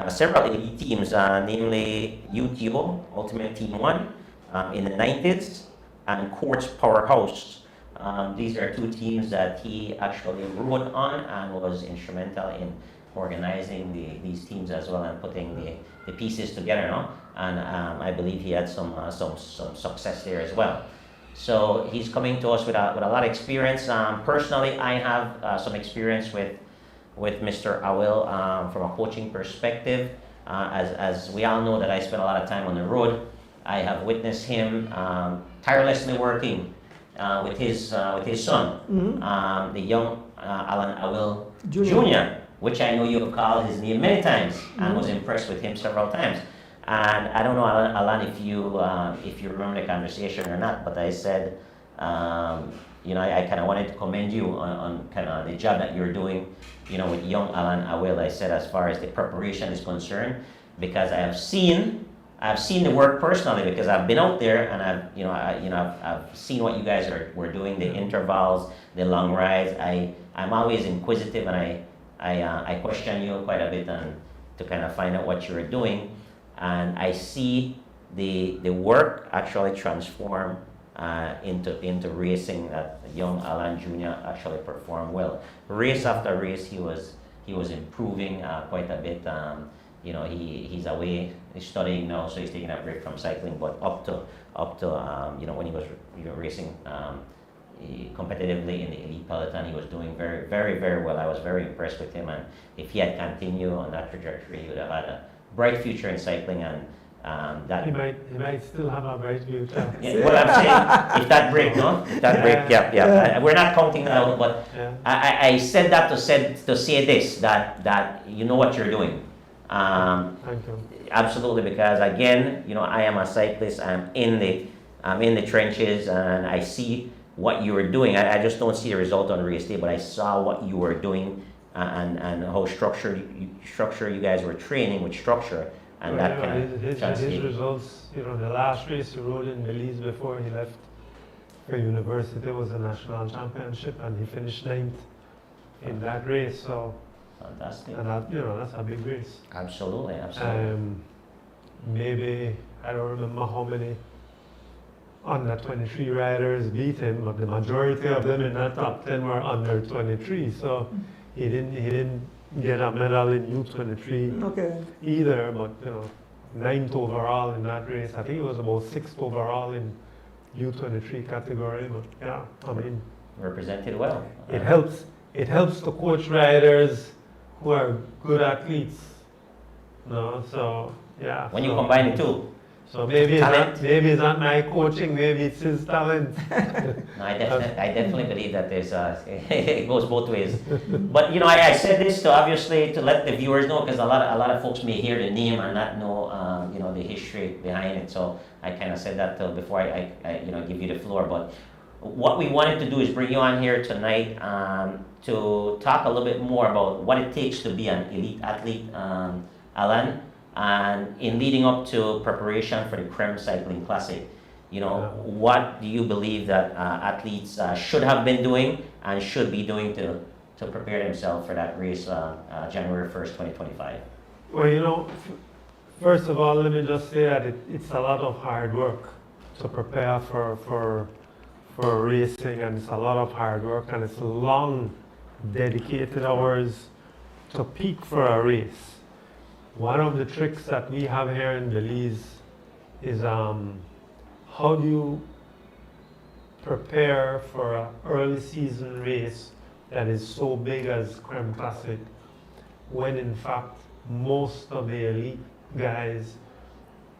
several elite teams, namely UTO, Ultimate Team 1, in the 90s, and Quartz Powerhouse. These are 2 teams that he actually rode on and was instrumental in organizing these teams as well and putting the pieces together, no? And I believe he had some success there as well. So he's coming to us with a lot of experience. Personally, I have some experience with Mr. Awil from a coaching perspective. As we all know that I spend a lot of time on the road, I have witnessed him tirelessly working with his son, the young Alan Awil Jr., which I know you have called his name many times and was impressed with him several times. And I don't know, Alan, if you remember the conversation or not, but I said, I kind of wanted to commend you on kind of the job that you're doing, with young Alan Awil. I said, as far as the preparation is concerned, because I've seen the work personally, because I've been out there and I've seen what you guys were doing, the intervals, the long rides. I'm always inquisitive, and I question you quite a bit to kind of find out what you're doing, and I see the work actually transform into racing. That young Alan Jr. actually performed well. Race after race, he was improving quite a bit. you know, he's away, he's studying now, so he's taking a break from cycling. But up to you know, when he was racing competitively in the elite peloton, he was doing very, very, very well. I was very impressed with him, and if he had continued on that trajectory, he would have had a bright future in cycling. And that He might still have a bright future. yeah, what I'm saying, if that break, no, if that break, yeah. We're not counting that out, but Yeah. I said that to say this, that you know what you're doing. Thank you. Absolutely, because again, you know, I am a cyclist. I'm in the trenches, and I see what you were doing. I just don't see a result on race day, but I saw what you were doing, and how structured you guys were training with structure, and Well, that you know, kind of his translated. results, you know, the last race he rode in Belize before he left for university was a national championship, and he finished 9th in that race. So, Fantastic. and that, you know, that's a big race. Absolutely. Maybe I don't remember how many under 23 riders beat him, but the majority of them in that top 10 were under 23. So he didn't get a medal in U23 Okay. either, but you know, 9th overall in that race. I think it was about 6th overall in U23 category. But yeah, I mean, Represented well. it helps. It helps to coach riders who are good athletes. No, so yeah. When you so- combine the two. So maybe Talent. maybe it's not my coaching, maybe it's his talent. No, I definitely believe that there's it goes both ways. But you know, I said this to obviously to let the viewers know, because a lot of folks may hear the name and not know you know, the history behind it. So I kind of said that before I you know, give you the floor. But what we wanted to do is bring you on here tonight to talk a little bit more about what it takes to be an elite athlete, Alan. And in leading up to preparation for the Creme Cycling Classic, you know, what do you believe that athletes should have been doing and should be doing to prepare themselves for that race January 1st, 2025? Well, you know, first of all, let me just say that it's a lot of hard work to prepare for racing, and it's a lot of hard work, and it's long, dedicated hours to peak for a race. One of the tricks that we have here in Belize is how do you prepare for an early season race that is so big as Creme Classic, when in fact most of the elite guys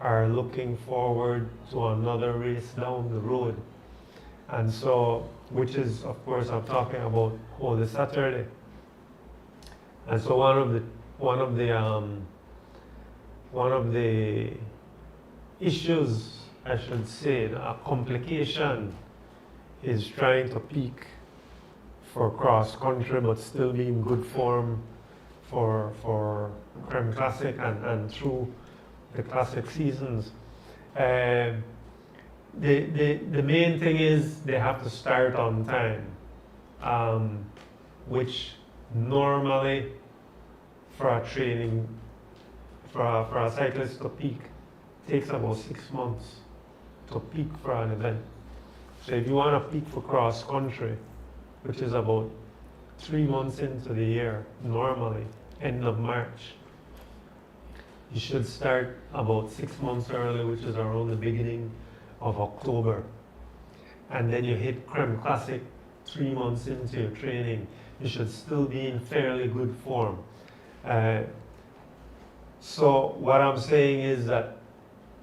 are looking forward to another race down the road. And so, which is, of course, I'm talking about Holy Saturday. And so one of the issues, I should say, a complication, is trying to peak for cross country but still be in good form for Creme Classic and through the classic seasons. The main thing is they have to start on time, which normally for a training, for a cyclist to peak, takes about 6 months to peak for an event. So if you want to peak for cross country, which is about 3 months into the year, normally, end of March, you should start about 6 months early, which is around the beginning of October. And then you hit Creme Classic 3 months into your training. You should still be in fairly good form. So what I'm saying is that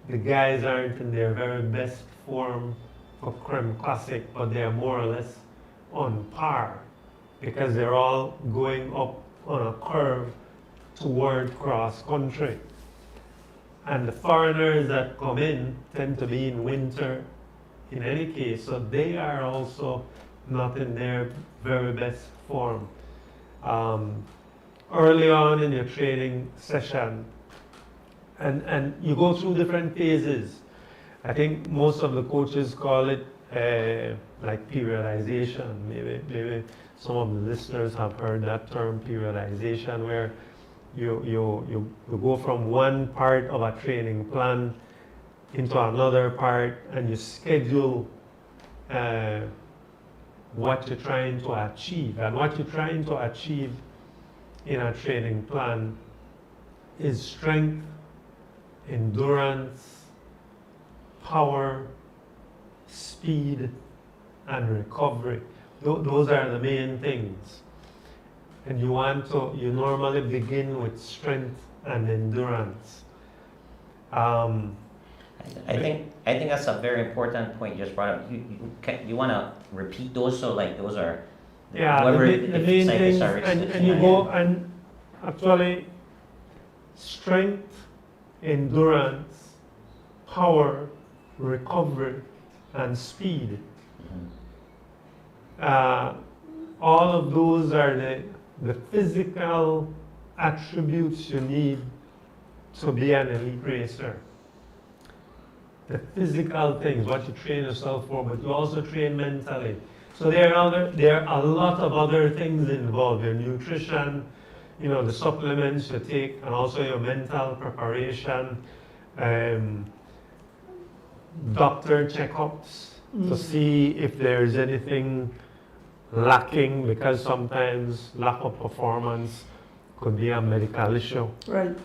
the guys aren't in their very best form for Creme Classic, but they're more or less on par, because they're all going up on a curve toward cross country. And the foreigners that come in tend to be in winter in any case, so they are also not in their very best form. Early on in your training session, and you go through different phases. I think most of the coaches call it like periodization. Maybe some of the listeners have heard that term, periodization, where you go from one part of a training plan into another part, and you schedule what you're trying to achieve. And what you're trying to achieve in a training plan is strength, endurance, power, speed, and recovery. Those are the main things. And you normally begin with strength and endurance. I think that's a very important point you just brought up. You want to repeat those, so like those are whoever the main things, and you go and actually strength, endurance, power, recovery, and speed. All of those are the physical attributes you need to be an elite racer. The physical things, what you train yourself for, but you also train mentally. So there are a lot of other things involved. Your nutrition, the supplements you take, and also your mental preparation, doctor checkups to see if there's anything lacking, because sometimes lack of performance could be a medical issue. Right.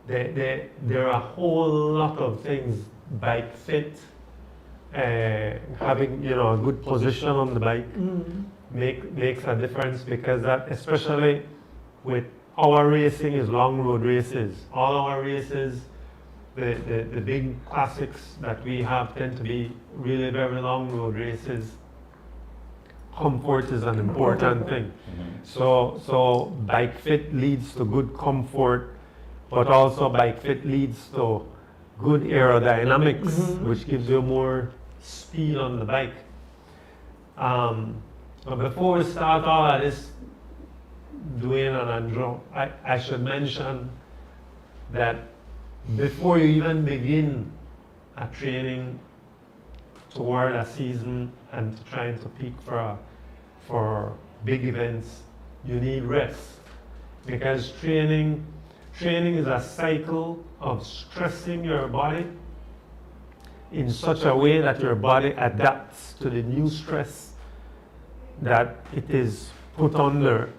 There are a whole lot of things. Bike fit, having a good position on the bike makes a difference, because that, especially with our racing, is long road races. All our races, the big classics that we have tend to be really very long road races. Comfort is an important thing. So bike fit leads to good comfort, but also bike fit leads to good aerodynamics, which gives you more speed on the bike. But before we start all of this, Dwayne and Andrew, I should mention that before you even begin a training toward a season and trying to peak for big events, you need rest, because training is a cycle of stressing your body in such a way that your body adapts to the new stress that it is put under.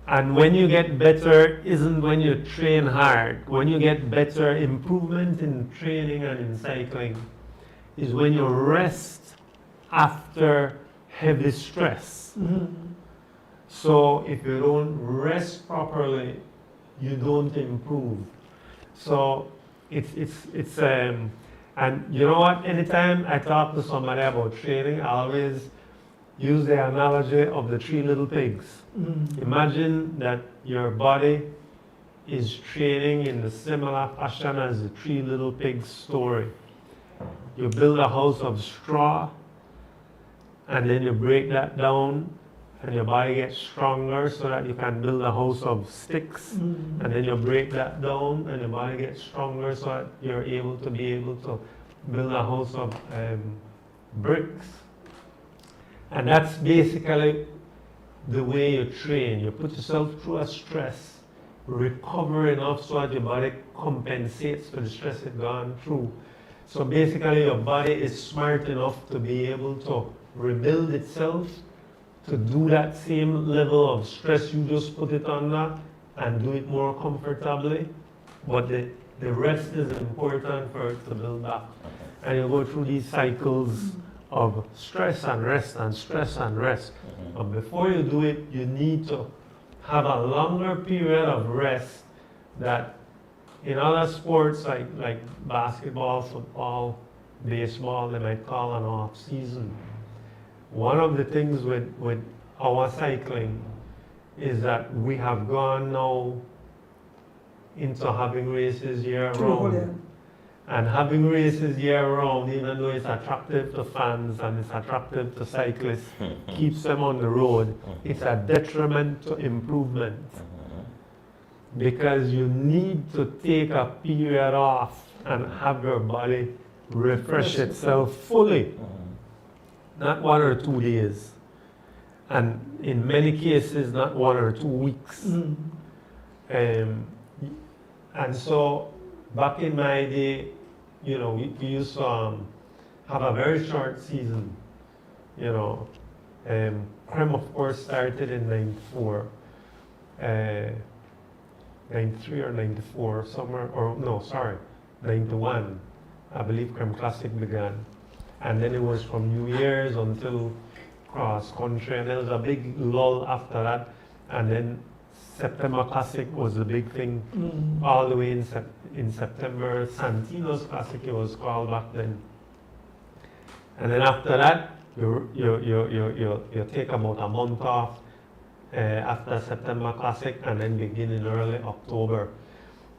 And when you get better isn't when you train hard. When you get better, improvement in training and in cycling is when you rest after heavy stress. So if you don't rest properly, you don't improve. So it's and you know what? Anytime I talk to somebody about training, I always use the analogy of the 3 little pigs. Imagine that your body is training in the similar fashion as the 3 little pigs story. You build a house of straw, and then you break that down, and your body gets stronger so that you can build a house of sticks, and then you break that down, and your body gets stronger so that you're able to build a house of bricks. And that's basically the way you train. You put yourself through a stress, recover enough so that your body compensates for the stress it's gone through. So basically your body is smart enough to be able to rebuild itself, to do that same level of stress you just put it under, and do it more comfortably. But the rest is important for it to build back. And you go through these cycles of stress and rest and stress and rest. But before you do it, you need to have a longer period of rest that in other sports like basketball, football, baseball, they might call an off season. One of the things with our cycling is that we have gone now into having races year round. And having races year round, even though it's attractive to fans and it's attractive to cyclists, keeps them on the road, it's a detriment to improvement. Because you need to take a period off and have your body refresh itself fully. Not 1 or 2 days. And in many cases, not 1 or 2 weeks. And so, back in my day, we used to have a very short season. Creme, of course, started in '94. 93 or 94, somewhere, or no, sorry, 91, I believe Creme Classic began. And then it was from New Year's until cross country, and there was a big lull after that. And then September Classic was the big thing, all the way in September. Santino's Classic, it was called back then. And then after that, you take about a month off after September Classic, and then begin in early October.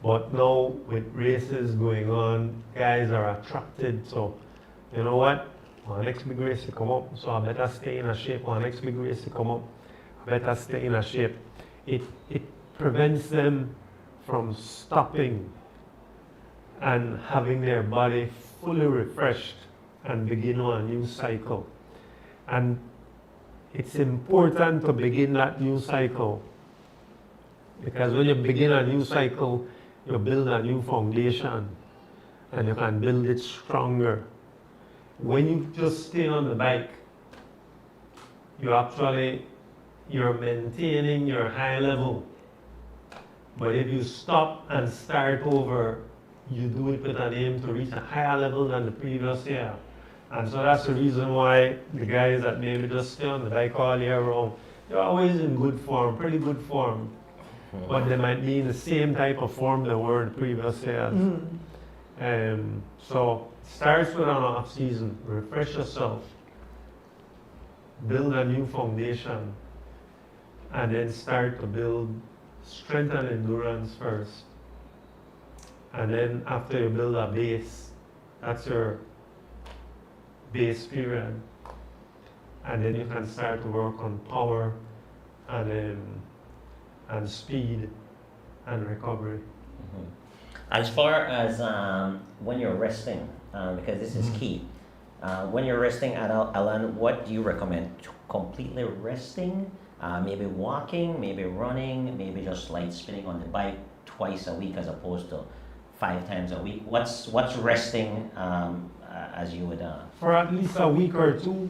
But now with races going on, guys are attracted. So you know what? Our next big race to come up, so I better stay in a shape. Our next big race to come up, I better stay in a shape. It prevents them from stopping and having their body fully refreshed and begin on a new cycle. And it's important to begin that new cycle, because when you begin a new cycle, you build a new foundation and you can build it stronger. When you just stay on the bike, you're maintaining your high level. But if you stop and start over, you do it with an aim to reach a higher level than the previous year. And so that's the reason why the guys that maybe just stay on the bike all year round, they're always in good form, pretty good form. But they might be in the same type of form they were in the previous years. So it starts with an off season. Refresh yourself, build a new foundation, and then start to build strength and endurance first. And then after you build a base, that's your base period. And then you can start to work on power and speed and recovery. As far as when you're resting, because this is key, when you're resting, Alan, what do you recommend? Completely resting, maybe walking, maybe running, maybe just light spinning on the bike twice a week as opposed to 5 times a week? What's resting as you would? For at least a week or two,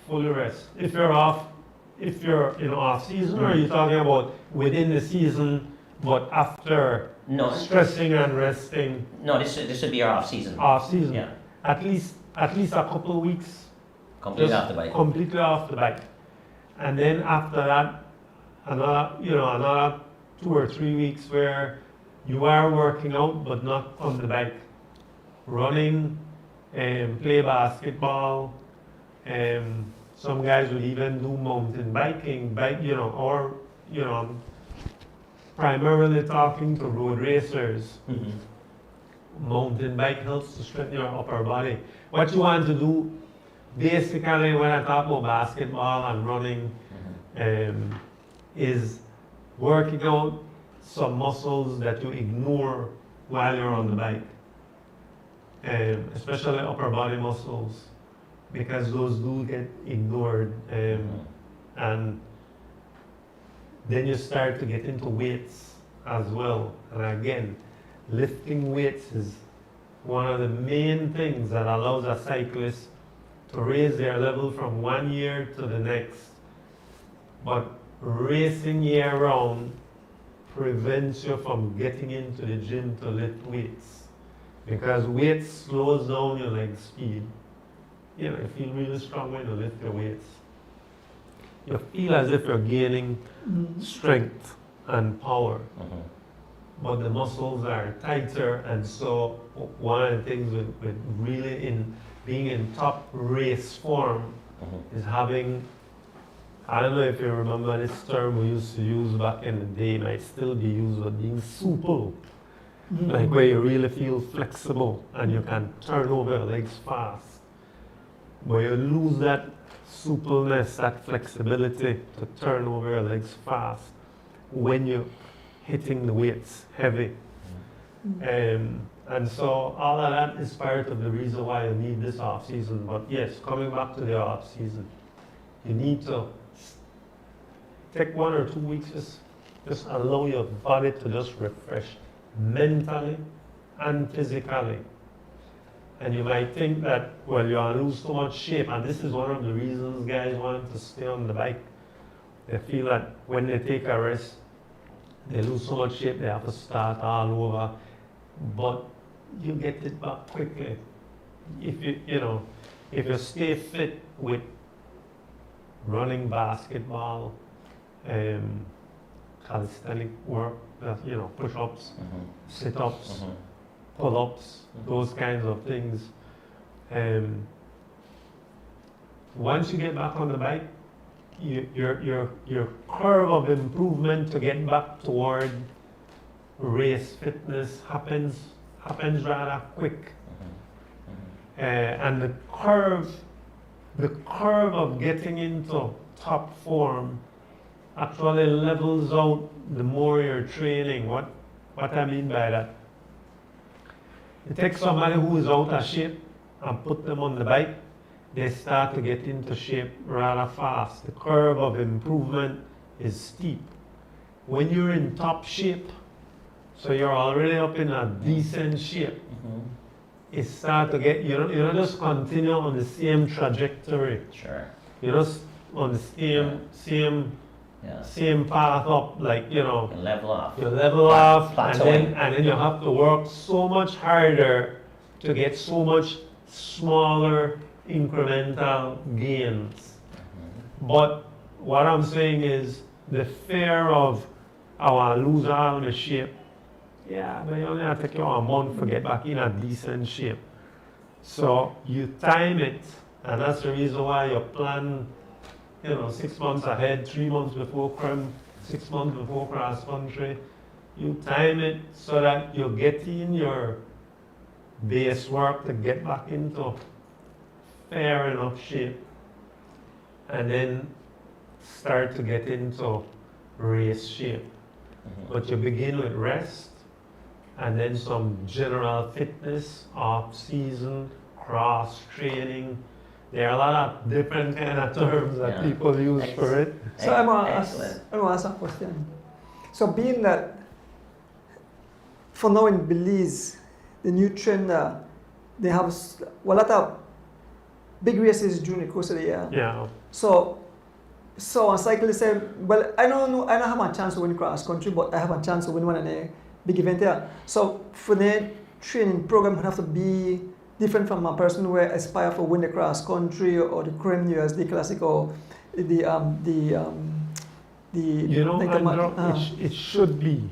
fully rest. If you're in off season, or are you talking about within the season, but after stressing and resting? No, this would be your off season. Off season. Yeah. At least a couple of weeks. Completely off the bike. Completely off the bike. And then after that, another 2 or 3 weeks where you are working out but not on the bike. Running, play basketball, some guys would even do mountain biking, I'm primarily talking to road racers. Mountain bike helps to strengthen your upper body. What you want to do, basically, when I talk about basketball and running, is working out some muscles that you ignore while you're on the bike, especially upper body muscles, because those do get ignored. And then you start to get into weights as well. And again, lifting weights is one of the main things that allows a cyclist to raise their level from one year to the next. But racing year round prevents you from getting into the gym to lift weights, because weights slows down your leg speed. You feel really strong when you lift your weights. You feel as if you're gaining strength and power, but the muscles are tighter. And so one of the things with really being in top race form is having, I don't know if you remember this term we used to use back in the day, might still be used, but being supple. Like where you really feel flexible and you can turn over your legs fast. But you lose that suppleness, that flexibility to turn over your legs fast when you're hitting the weights heavy. And so all of that is part of the reason why you need this off season. But yes, coming back to the off season, you need to take 1 or 2 weeks, just allow your body to just refresh mentally and physically. And you might think that, well, you're going to lose so much shape, and this is one of the reasons guys want to stay on the bike. They feel that when they take a rest, They lose so much shape, they have to start all over. But you get it back quickly. If if you stay fit with running, basketball, calisthenic work, push-ups, sit-ups, pull-ups, those kinds of things. Once you get back on the bike, your curve of improvement to get back toward race fitness happens rather quick. And the curve of getting into top form actually levels out the more you're training. What I mean by that? You take somebody who is out of shape and put them on the bike, they start to get into shape rather fast. The curve of improvement is steep. When you're in top shape, so you're already up in a decent shape, it start to get, you don't just continue on the same trajectory. Sure. You're just on the same path up, You level off. you level off, Plateauing. and then you have to work so much harder to get so much smaller incremental gains. But what I'm saying is the fear of, I lose all my shape. Yeah, but you only have to take you a month to get back in a decent shape. So you time it, and that's the reason why you plan 6 months ahead, 3 months before Crim, 6 months before cross country. You time it so that you get in your base work to get back into fair enough shape, and then start to get into race shape. But you begin with rest, and then some general fitness, off-season, cross-training. There are a lot of different kind of terms that people use for it. So I'm gonna Excellent. ask a question. So being that for now in Belize, the new trend, they have a lot of big races during the course of the year. Yeah. So a cyclist say, well, I don't have a chance to win cross country, but I have a chance to win one in a big event here. So for the training program, would have to be different from a person who aspire for win the cross country or the Crim USD Classic or the Andrew, it should be,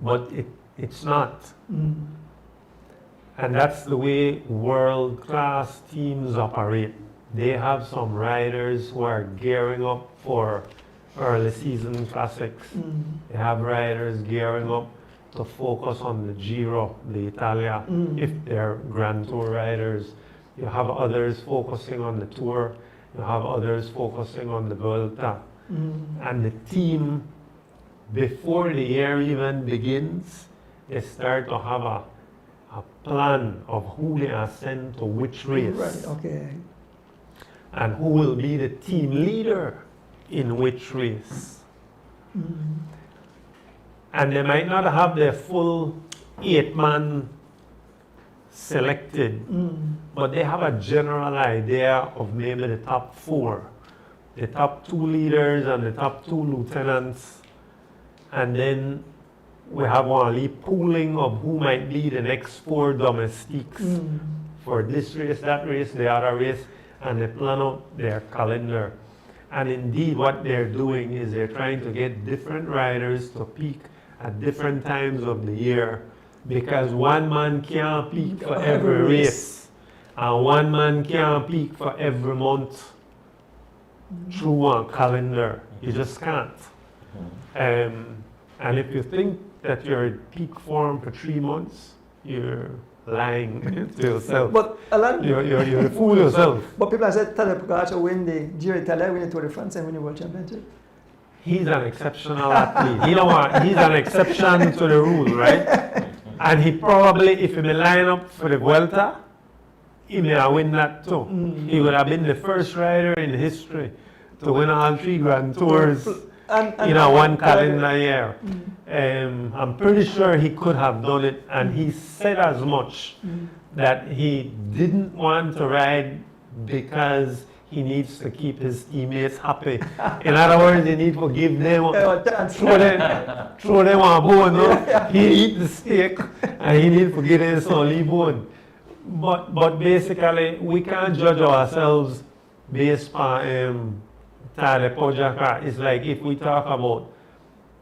but it's not. And that's the way world-class teams operate. They have some riders who are gearing up for early season classics. They have riders gearing up to focus on the Giro, the Italia, if they're Grand Tour riders. You have others focusing on the Tour. You have others focusing on the Vuelta. And the team, before the year even begins, they start to have a plan of who they are sent to which race. Right, okay. And who will be the team leader in which race. And they might not have their full 8-man selected, but they have a general idea of maybe the top 4, the top 2 leaders and the top 2 lieutenants, and then we have only pooling of who might be the next 4 domestiques for this race, that race, the other race, and they plan out their calendar. And indeed what they're doing is they're trying to get different riders to peak at different times of the year, because one man can't peak for every race, and one man can't peak for every month through a calendar. You just can't. And if you think that you're in peak form for 3 months, you're lying to yourself. But Alan, You fool yourself. but people have said Tadej Pogacar win the Giro d'Italia, win the Tour de France, and win the World Championship. He's an exceptional athlete. He's an exception to the rule, right? And he probably, if he may line up for the Vuelta, he may have win that too. He would have been the first rider in history to win all 3 Grand Tours in a one calendar year. I'm pretty sure he could have done it, and he said as much, that he didn't want to ride because he needs to keep his teammates happy. In other words, he needs to give them, throw them a bone. No? He eat the steak and he needs to give them some leaf bone. But basically, we can't judge ourselves based on Tade Pogacar. It's like if we talk about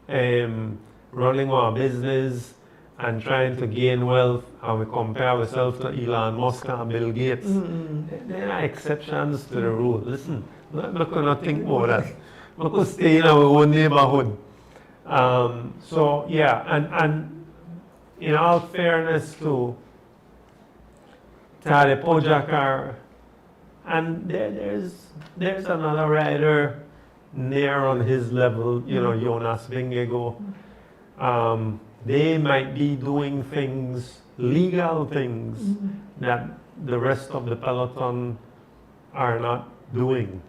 running our business and trying to gain wealth, and we compare ourselves to Elon Musk and Bill Gates. There are exceptions to the rule. Listen, I'm not going to think about that. We could stay in our own neighborhood. So yeah, and in all fairness to Tade Pogacar, and there's another rider near on his level, you know, Jonas Vingegaard. They might be doing things, legal things, that the rest of the peloton are not doing.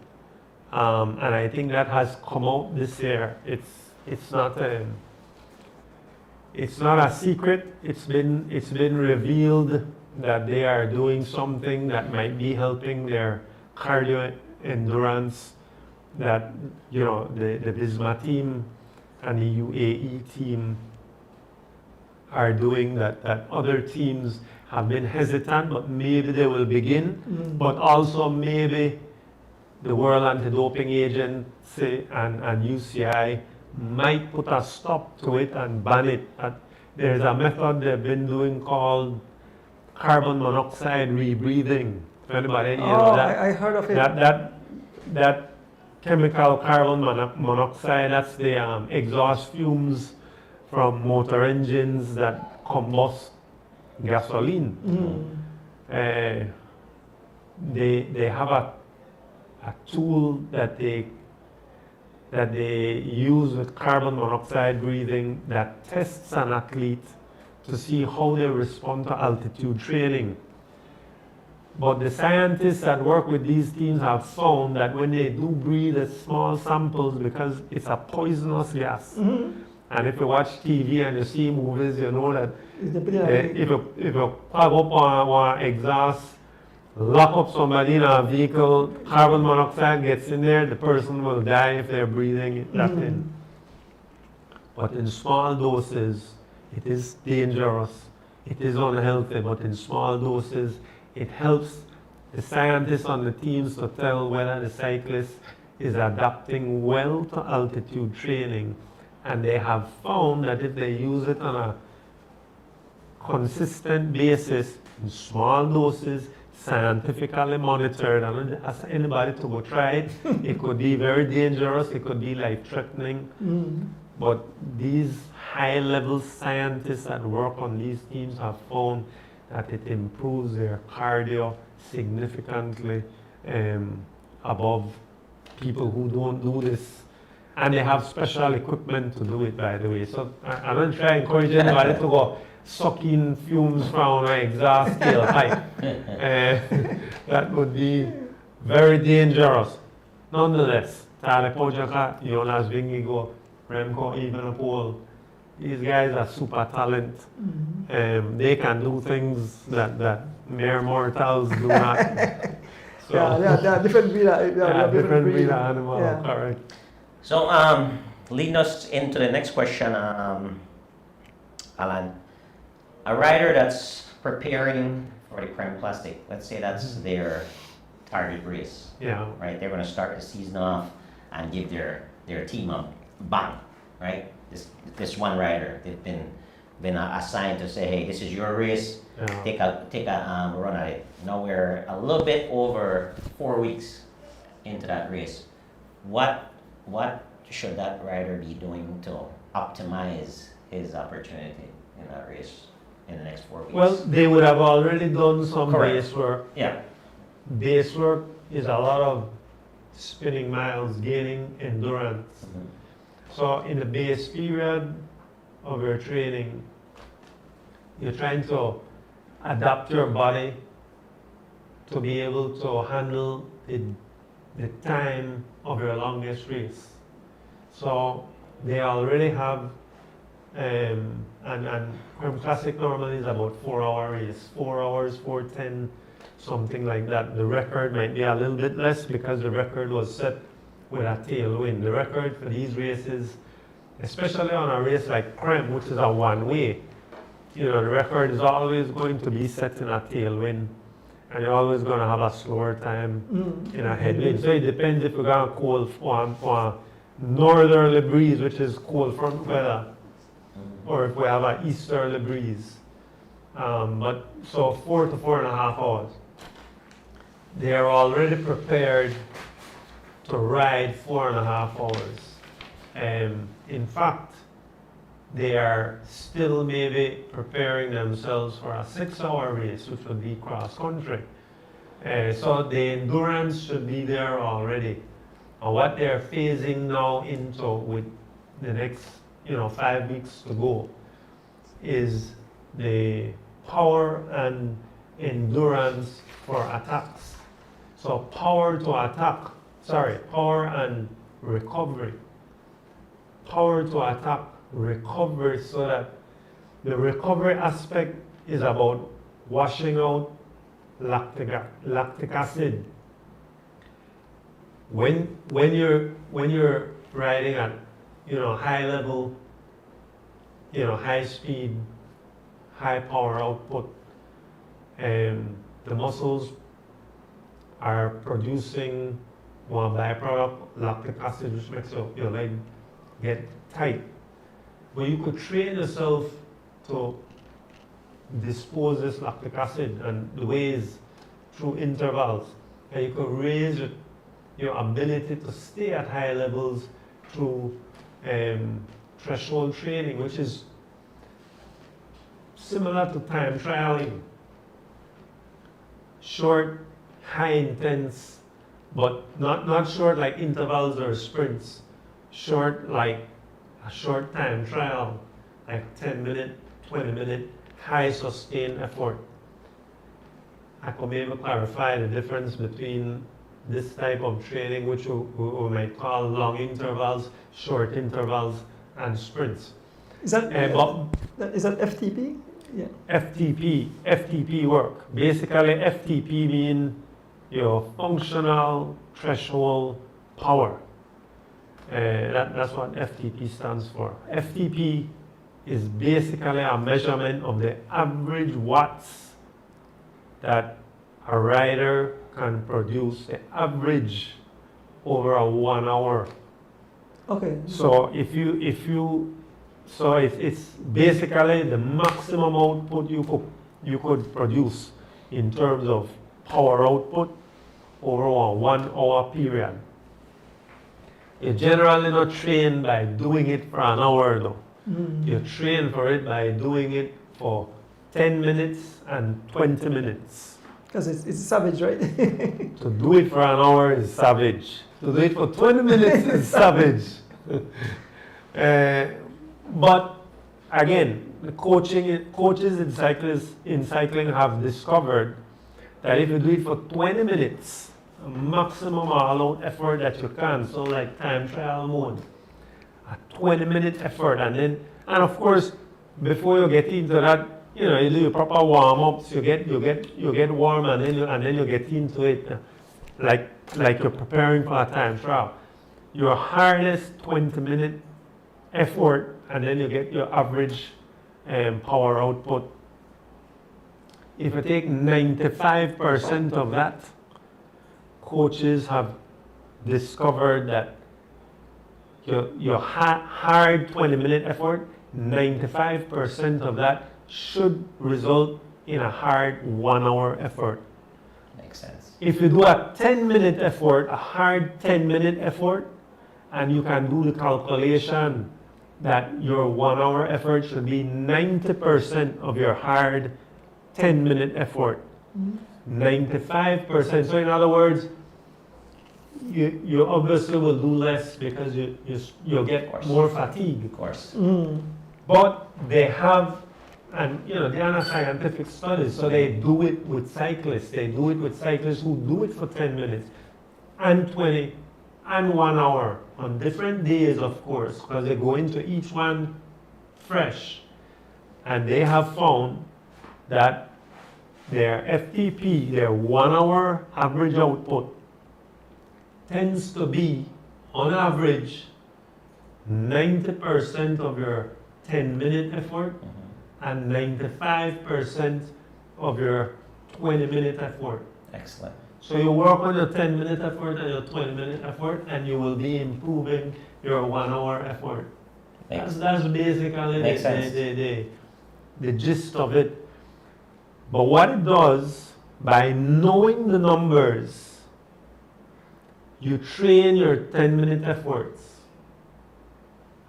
And I think that has come out this year. It's not a secret. It's been revealed that they are doing something that might be helping their cardio endurance. That, you know, the Visma team and the UAE team are doing that other teams have been hesitant, but maybe they will begin. But also maybe the World Anti-Doping Agency and UCI might put a stop to it and ban it. There's a method they've been doing called carbon monoxide rebreathing. If anybody, you know that? I heard of it. That chemical carbon monoxide, that's the exhaust fumes from motor engines that combust gasoline. They have a tool that they use with carbon monoxide breathing that tests an athlete to see how they respond to altitude training. But the scientists that work with these teams have found that when they do breathe a small samples, because it's a poisonous gas, and if you watch TV and you see movies, you know that if you plug up one exhaust, lock up somebody in a vehicle, carbon monoxide gets in there, the person will die if they're breathing that in. But in small doses, it is dangerous, it is unhealthy, but in small doses, it helps the scientists on the teams to tell whether the cyclist is adapting well to altitude training. And they have found that if they use it on a consistent basis, in small doses, scientifically monitored, and I don't ask anybody to go try it. It could be very dangerous, it could be life-threatening. But these high-level scientists that work on these teams have found that it improves their cardio significantly above people who don't do this. And they have special equipment to do it, by the way. So I don't try to encourage anybody to go sucking fumes from an exhaust tailpipe. That would be very dangerous. Nonetheless, Tade Pogacar, Jonas Vingegaard, Remco Evenepoel, these guys are super talent. They can do things that mere mortals do not. So, yeah, they are different breed. different breed of animal, correct. So, leading us into the next question, Alan. A rider that's preparing for the Crème Classic, let's say that's their target race. Yeah. Right? They're going to start the season off and give their team a bang, right? This one rider, they've been assigned to say, hey, this is your race. Yeah. Take a run at it. Now we're a little bit over 4 weeks into that race. What should that rider be doing to optimize his opportunity in that race in the next 4 weeks? Well, they would have already done some Correct. base work. Yeah. Base work is a lot of spinning miles, gaining endurance. So in the base period of your training, you're trying to adapt your body to be able to handle the time of your longest race. So they already have, and Crème Classic normally is about 4 hour race, 4 hours, 4:10, something like that. The record might be a little bit less because the record was set with a tailwind. The record for these races, especially on a race like Creme, which is a one-way, the record is always going to be set in a tailwind, and you're always going to have a slower time in a headwind. So it depends if we're going to call for a northerly breeze, which is cold front weather, or if we have an easterly breeze. But so 4 to 4.5 hours. They are already prepared to ride 4.5 hours. In fact, they are still maybe preparing themselves for a 6-hour race, which would be cross country. So the endurance should be there already. And what they're phasing now into with the next 5 weeks to go is the power and endurance for attacks. So power and recovery. Power to attack, recovery, so that the recovery aspect is about washing out lactic acid. When you're riding at high level, high speed, high power output, the muscles are producing one byproduct, lactic acid, which makes your leg get tight. But you could train yourself to dispose this lactic acid, and the way is through intervals. And you could raise your ability to stay at high levels through threshold training, which is similar to time trialing. Short, high intense, but not short like intervals or sprints. Short like a short time trial, like 10-minute, 20-minute, high sustained effort. I could maybe clarify the difference between this type of training, which we might call long intervals, short intervals, and sprints. Is that FTP? Yeah. FTP work. Basically, FTP means your functional threshold power. That's what FTP stands for. FTP is basically a measurement of the average watts that a rider can produce, the average over a 1 hour. Okay. So it's basically the maximum output you could produce in terms of power output over a 1 hour period. You're generally not trained by doing it for an hour though. You're trained for it by doing it for 10 minutes and 20 minutes. Because it's savage, right? To do it for an hour is savage. To do it for 20 minutes is savage. But again, the coaches in cycling have discovered that if you do it for 20 minutes, a maximum all-out effort that you can, so like time trial mode, a 20-minute effort, and of course, before you get into that, you do your proper warm-ups, you get warm, and then you get into it, like you're preparing for a time trial. Your hardest 20-minute effort, and then you get your average power output. If you take 95% of that, coaches have discovered that your hard 20-minute effort, 95% of that should result in a hard 1 hour effort. Makes sense. If you do a 10-minute effort, a hard 10-minute effort, and you can do the calculation that your 1 hour effort should be 90% of your hard 10-minute effort. 95%. So in other words, you obviously will do less because you'll get more fatigue. Of course. But they have, and they are not scientific studies, so they do it with cyclists. They do it with cyclists who do it for 10 minutes and 20 and 1 hour on different days, of course, because they go into each one fresh. And they have found that their FTP, their 1 hour average output, tends to be, on average, 90% of your 10-minute effort and 95% of your 20-minute effort. Excellent. So you work on your 10-minute effort and your 20-minute effort, and you will be improving your 1 hour effort. That's basically Makes sense. the gist of it. But what it does, by knowing the numbers, you train your 10-minute efforts,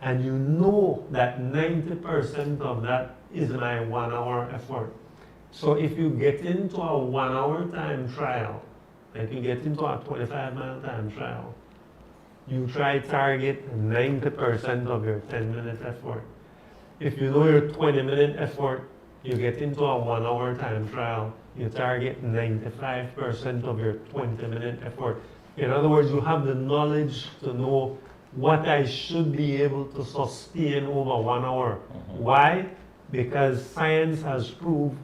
and you know that 90% of that is my 1 hour effort. So if you get into a 1 hour time trial, like you get into a 25-mile time trial, you try target 90% of your 10-minute effort. If you know your 20-minute effort, you get into a 1 hour time trial, you target 95% of your 20-minute effort. In other words, you have the knowledge to know what I should be able to sustain over 1 hour. Why? Because science has proved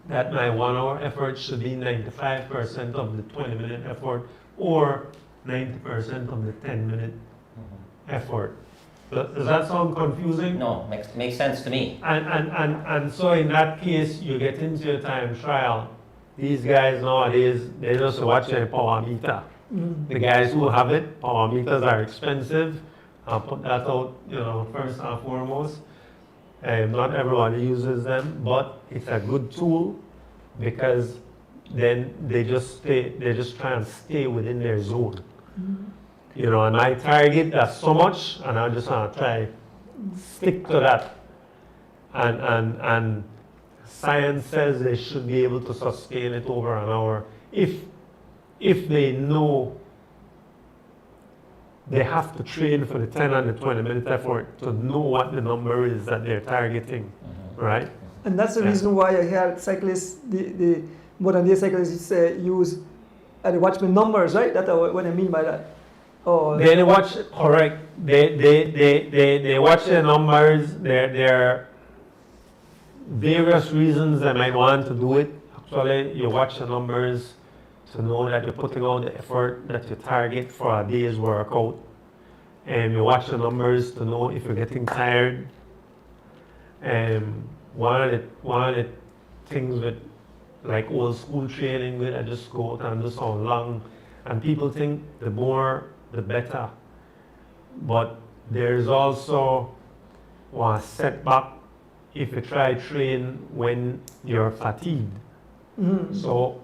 that my 1 hour effort should be 95% of the 20-minute effort or 90% of the 10-minute effort. Does that sound confusing? No, makes sense to me. And so in that case, you get into your time trial. These guys nowadays, they just watch a power meter. The guys who have it, power meters are expensive. I'll put that out, first and foremost. Not everybody uses them, but it's a good tool because then they just try and stay within their zone. And I target that so much, and I just want to try stick to that. And science says they should be able to sustain it over an hour if they know they have to train for the 10 and the 20-minute effort to know what the number is that they're targeting, right? And that's the reason why I hear cyclists, the modern day cyclists use the watchman numbers, right? That's what I mean by that. They watch, correct. They watch the numbers. There are various reasons they might want to do it. Actually, you watch the numbers to know that you're putting out the effort that you target for a day's workout. And you watch the numbers to know if you're getting tired. One of the things with like old school training with I just go out and do some long, and people think the more the better. But there's also one setback if you try train when you're fatigued. So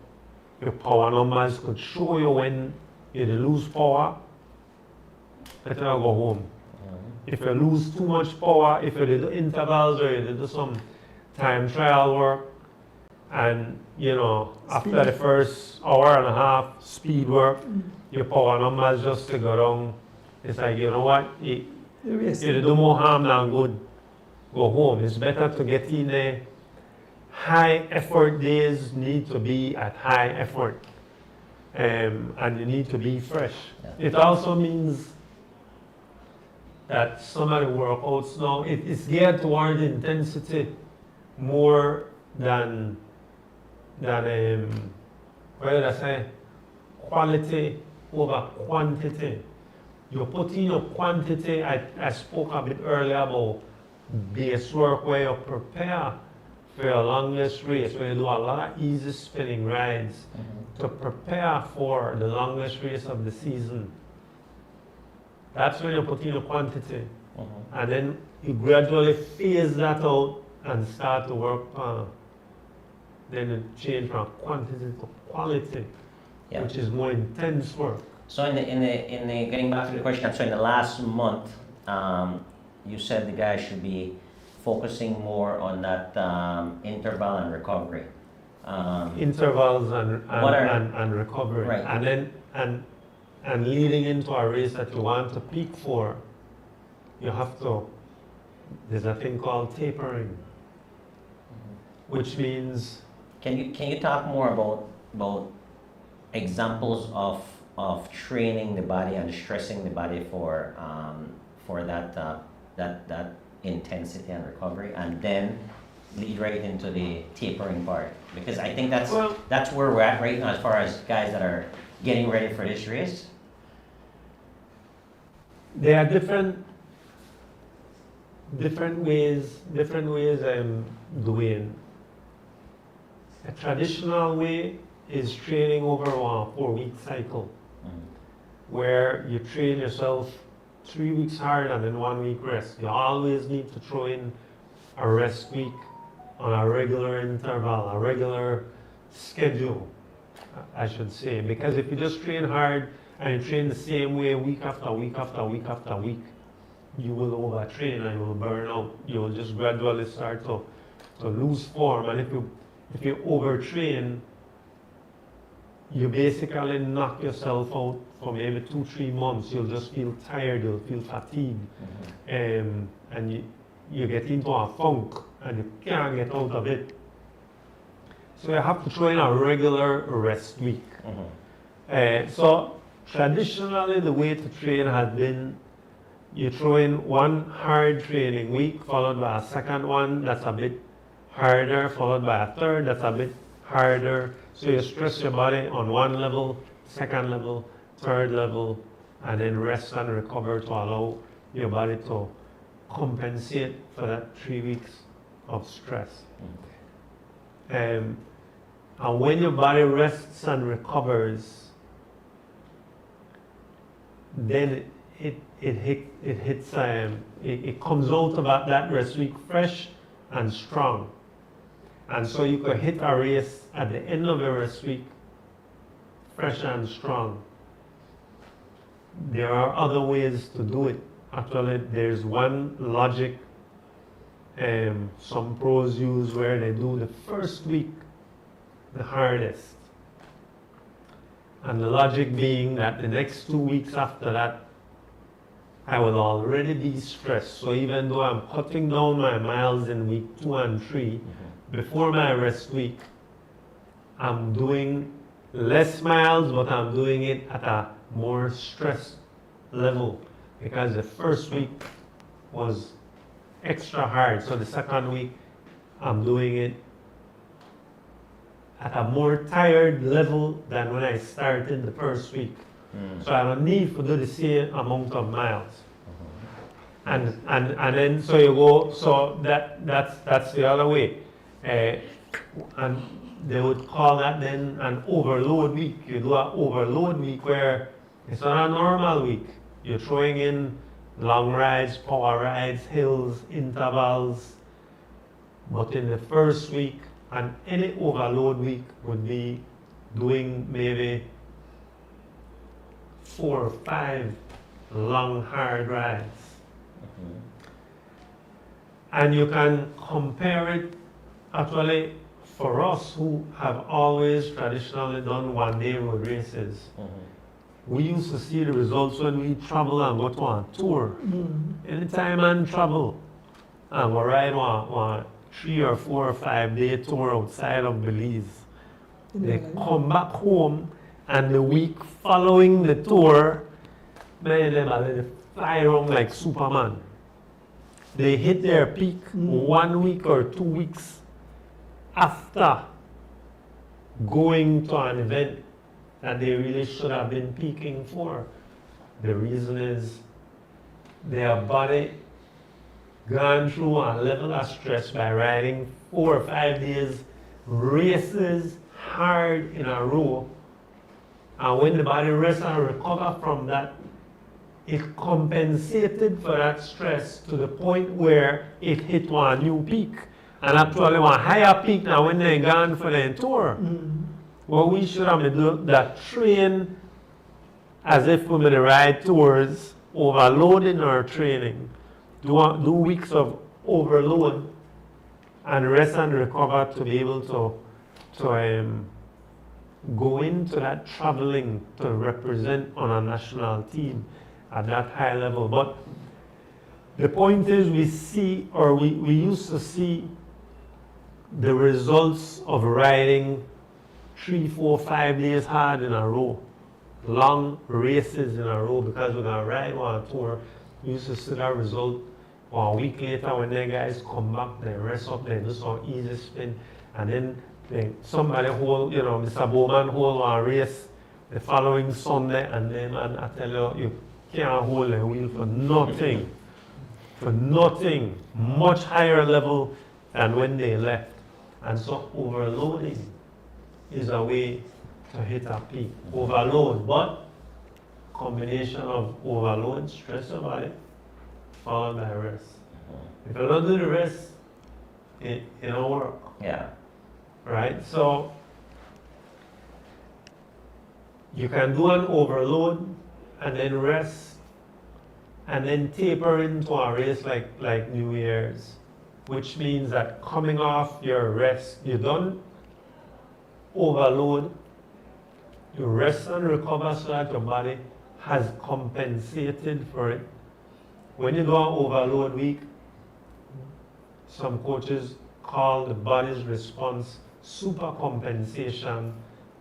your power numbers could show you when you lose power, better go home. If you lose too much power, if you do intervals or you do some time trial work, and after the first hour and a half speed work, your power numbers just to go down. It's like, you know what, you do more harm than good. Go home. It's better to get in there. High effort days need to be at high effort, and you need to be fresh. It also means that some of the workouts now, it's geared toward intensity more than what did I say? Quality over quantity. You put in your quantity. I spoke a bit earlier about base work where you prepare for your longest race, where you do a lot of easy spinning rides to prepare for the longest race of the season. That's when you put in your quantity. And then you gradually phase that out and start to work on. Then you change from quantity to quality, which is more intense work. So in the getting back to the question, so in the last month, you said the guy should be focusing more on that interval and recovery. Intervals and recovery, Right. and then and leading into a race that you want to peak for, you have to. There's a thing called tapering, which means. Can you talk more about examples of training the body and stressing the body for that intensity and recovery, and then lead right into the tapering part? Because I think that's Well- that's where we're at right now as far as guys that are getting ready for this race. There are different ways doing. A traditional way is training over a 4-week cycle, where you train yourself 3 weeks hard and then 1 week rest. You always need to throw in a rest week on a regular interval, a regular schedule, I should say. Because if you just train hard and you train the same way week after week after week after week, you will overtrain and you will burn out. You will just gradually start to lose form. And if you overtrain, you basically knock yourself out for maybe 2-3 months. You'll just feel tired, you'll feel fatigued, and you get into a funk and you can't get out of it. So you have to throw in a regular rest week. So traditionally the way to train has been you throw in one hard training week followed by a second one that's a bit harder, followed by a third that's a bit harder. So you stress your body on one level, second level, third level, and then rest and recover to allow your body to compensate for that 3 weeks of stress. And when your body rests and recovers, then it comes out about that rest week fresh and strong. And so you could hit a race at the end of a rest week fresh and strong. There are other ways to do it. Actually, there's one logic some pros use where they do the first week the hardest. And the logic being that the next 2 weeks after that, I will already be stressed. So even though I'm cutting down my miles in week 2 and 3, before my rest week, I'm doing less miles, but I'm doing it at a more stress level because the first week was extra hard. So the second week, I'm doing it at a more tired level than when I started the first week. So I don't need to do the same amount of miles. And then so you go, so that's the other way. And they would call that then an overload week. You do an overload week where it's not a normal week. You're throwing in long rides, power rides, hills, intervals. But in the first week, and any overload week would be doing maybe 4 or 5 long, hard rides. And you can compare it, actually, for us who have always traditionally done one-day road races. We used to see the results when we travel and go to a tour. Anytime I travel and we ride one 3 or 4 or 5 day tour outside of Belize, they come back home and the week following the tour, man, they fly around like Superman. They hit their peak 1 week or 2 weeks after going to an event that they really should have been peaking for. The reason is their body gone through a level of stress by riding 4 or 5 days races hard in a row. And when the body rests and recovers from that, it compensated for that stress to the point where it hit one new peak. And actually one higher peak now when they're gone for their tour. What we should have done that train as if we're going to ride tours, overloading our training, do weeks of overload and rest and recover to be able to go into that traveling to represent on a national team at that high level. But the point is we see, or we used to see the results of riding 3, 4, 5 days hard in a row, long races in a row, because we're going to ride on a tour. We used to see that result or a week later when their guys come back, they rest up, they do some easy spin, and then somebody hold, you know, Mr. Bowman hold one race the following Sunday, and then I tell you, you can't hold a wheel for nothing. For nothing. Much higher level than when they left. And so overloading is a way to hit a peak. Overload, but combination of overload, stress your body, followed by rest. If you don't do the rest, it don't work. Yeah. Right? So you can do an overload and then rest and then taper into a race like New Year's, which means that coming off your rest, you don't overload, you rest and recover so that your body has compensated for it. When you do an overload week, some coaches call the body's response super compensation,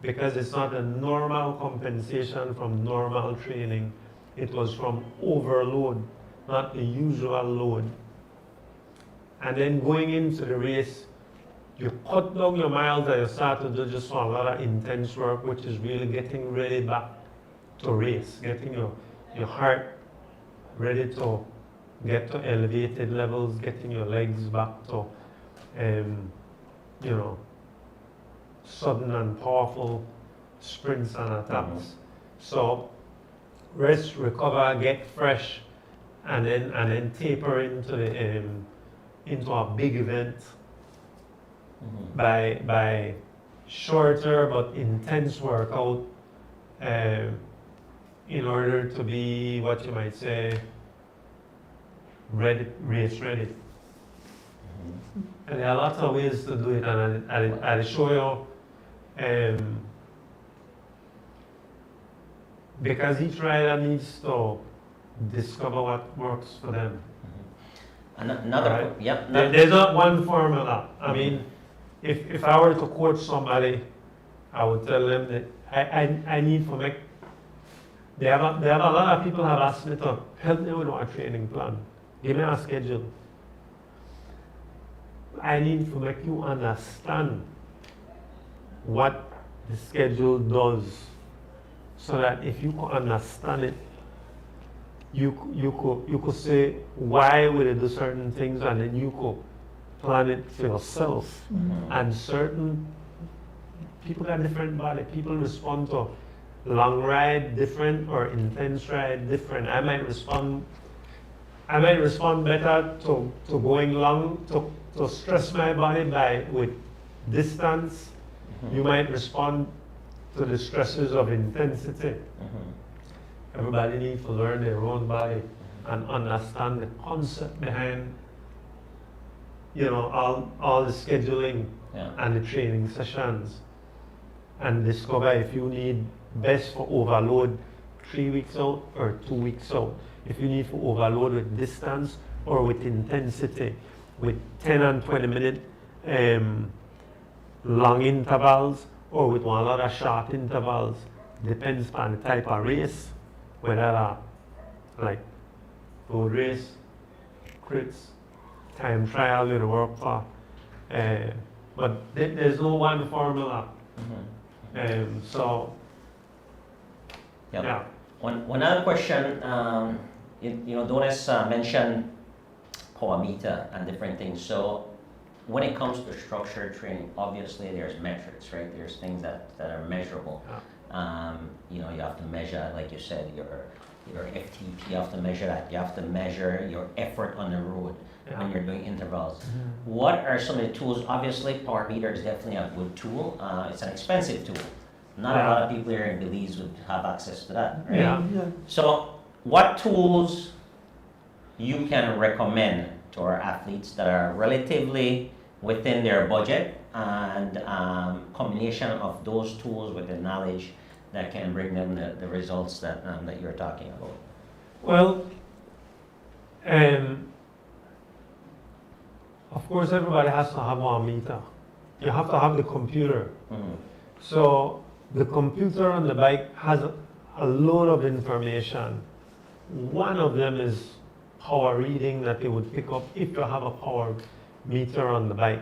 because it's not a normal compensation from normal training. It was from overload, not the usual load. And then going into the race, you cut down your miles and you start to do just a lot of intense work, which is really getting ready back to race, getting your heart ready to get to elevated levels, getting your legs back to, you know, sudden and powerful sprints and attacks. So rest, recover, get fresh, and then taper into the into a big event by shorter but intense workout in order to be what you might say ready, race ready. And there are lots of ways to do it, and I'll show you. Because each rider needs to discover what works for them. Another, Right. yep. There's not one formula. I mean, if I were to coach somebody, I would tell them that I need to make. They have a lot of people have asked me to help me with a training plan. Give me a schedule. I need to make you understand what the schedule does, so that if you could understand it, you could say why would you do certain things, and then you could plan it for yourself. And certain people got different body. People respond to long ride different or intense ride different. I might respond better to going long, to stress my body with distance. You might respond to the stresses of intensity. Everybody needs to learn their own body and understand the concept behind, you know, all the scheduling and the training sessions, and discover if you need best for overload 3 weeks out or 2 weeks out. If you need for overload with distance or with intensity, with 10 and 20 minute long intervals, or with one lot of short intervals. Depends on the type of race, whether like road race, crits, time trial will work for. But there's no one formula. So, Yep. yeah. One other question, you know, Donis mentioned power meter and different things. So when it comes to structured training, obviously there's metrics, right? There's things that are measurable. You know, you have to measure, like you said, your FTP, you have to measure that. You have to measure your effort on the road when you're doing intervals. What are some of the tools? Obviously, power meter is definitely a good tool. It's an expensive tool. Not a lot of people here in Belize would have access to that, right? Yeah. So what tools you can recommend to our athletes that are relatively within their budget, and combination of those tools with the knowledge that can bring them the results that you're talking about? Well, of course, everybody has to have one meter. You have to have the computer. So the computer on the bike has a load of information. One of them is power reading that it would pick up if you have a power meter on the bike.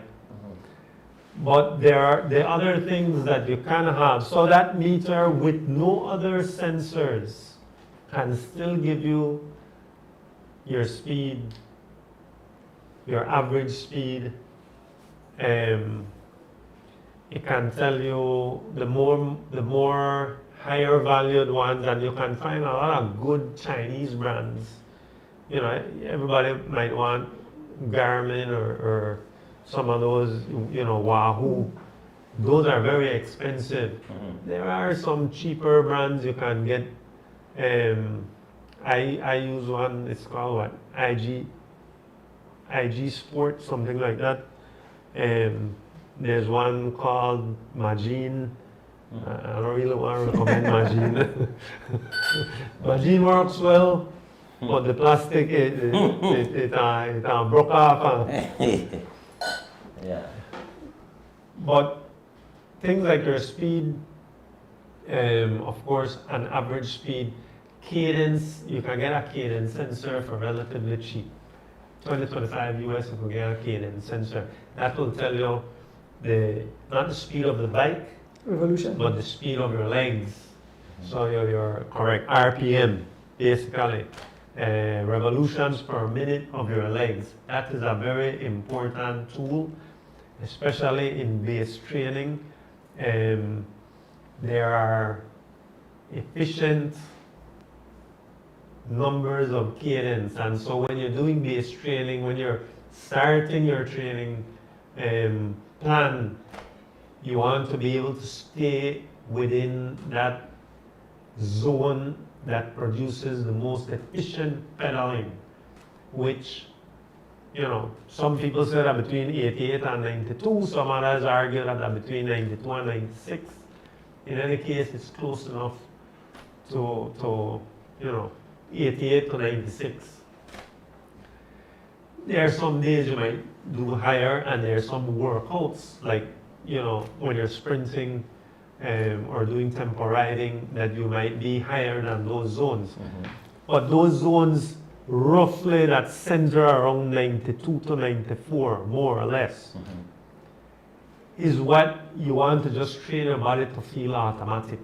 But there are the other things that you can have. So that meter with no other sensors can still give you your speed, your average speed. It can tell you the more higher valued ones, and you can find a lot of good Chinese brands. You know, everybody might want Garmin or some of those, you know, Wahoo. Those are very expensive. There are some cheaper brands you can get. I use one, it's called what? IG Sport, something like that. There's one called Magine. I don't really want to recommend Magine. Magine works well, but the plastic it broke off. Yeah. But things like your speed, of course, an average speed, cadence, you can get a cadence sensor for relatively cheap. 20-25 US, you can get a cadence sensor. That will tell you not the speed of the bike, Revolution. but the speed of your legs. So your correct RPM, basically. Revolutions per minute of your legs. That is a very important tool, especially in base training. There are efficient numbers of cadence, and so when you're doing base training, when you're starting your training plan, you want to be able to stay within that zone that produces the most efficient pedaling, which, you know, some people say that between 88 and 92, some others argue that between 92 and 96. In any case, it's close enough to you know, 88 to 96. There are some days you might do higher, and there are some workouts, like, you know, when you're sprinting or doing tempo riding, that you might be higher than those zones. But those zones, roughly that center around 92 to 94, more or less, is what you want to just train your body to feel automatic.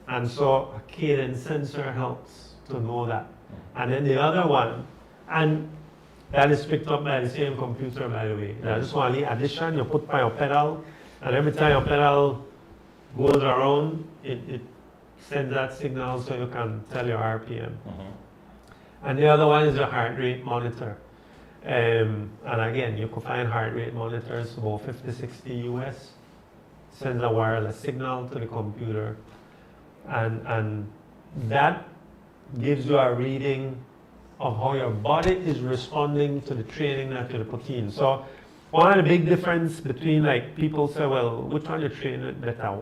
And so a cadence sensor helps to know that. And then the other one, and that is picked up by the same computer, by the way. That is only addition, you put by your pedal, and every time your pedal goes around, it sends that signal so you can tell your RPM. And the other one is a heart rate monitor. And again, you can find heart rate monitors about 50-60 US. Sends a wireless signal to the computer. And that gives you a reading of how your body is responding to the training that you're putting in. So one of the big difference between, like, people say, well, which one you train with better?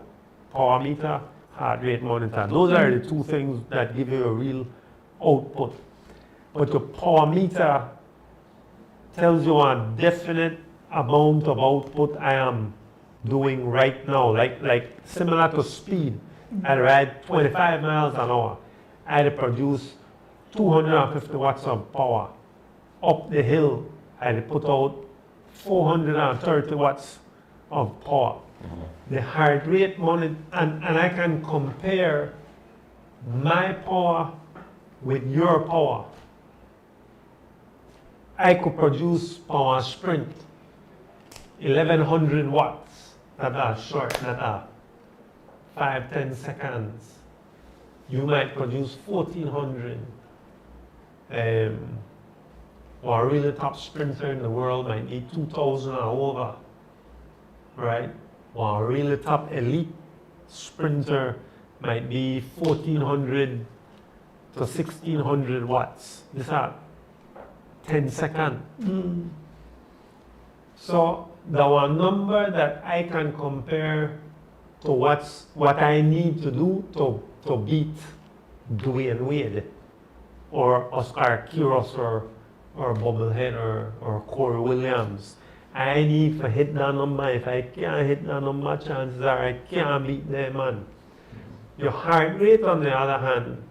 Power meter, heart rate monitor. Those are the two things that give you a real output. But your power meter tells you a definite amount of output I am doing right now, like similar to speed. I ride 25 miles an hour. I produce 250 watts of power. Up the hill, I put out 430 watts of power. The heart rate monitor, and I can compare my power with your power. I could produce power sprint, 1100 watts, that are short, that are 5-10 seconds. You might produce 1400. Or a really top sprinter in the world might be 2000 or over, right? Or a really top elite sprinter might be 1400 to 1600 watts. These are 10 seconds. So the one number that I can compare to what I need to do to beat Dwayne Wade or Oscar Quiros or Bubblehead or Corey Williams. I need to hit that number. If I can't hit that number, chances are I can't beat them, man. Your heart rate, on the other hand,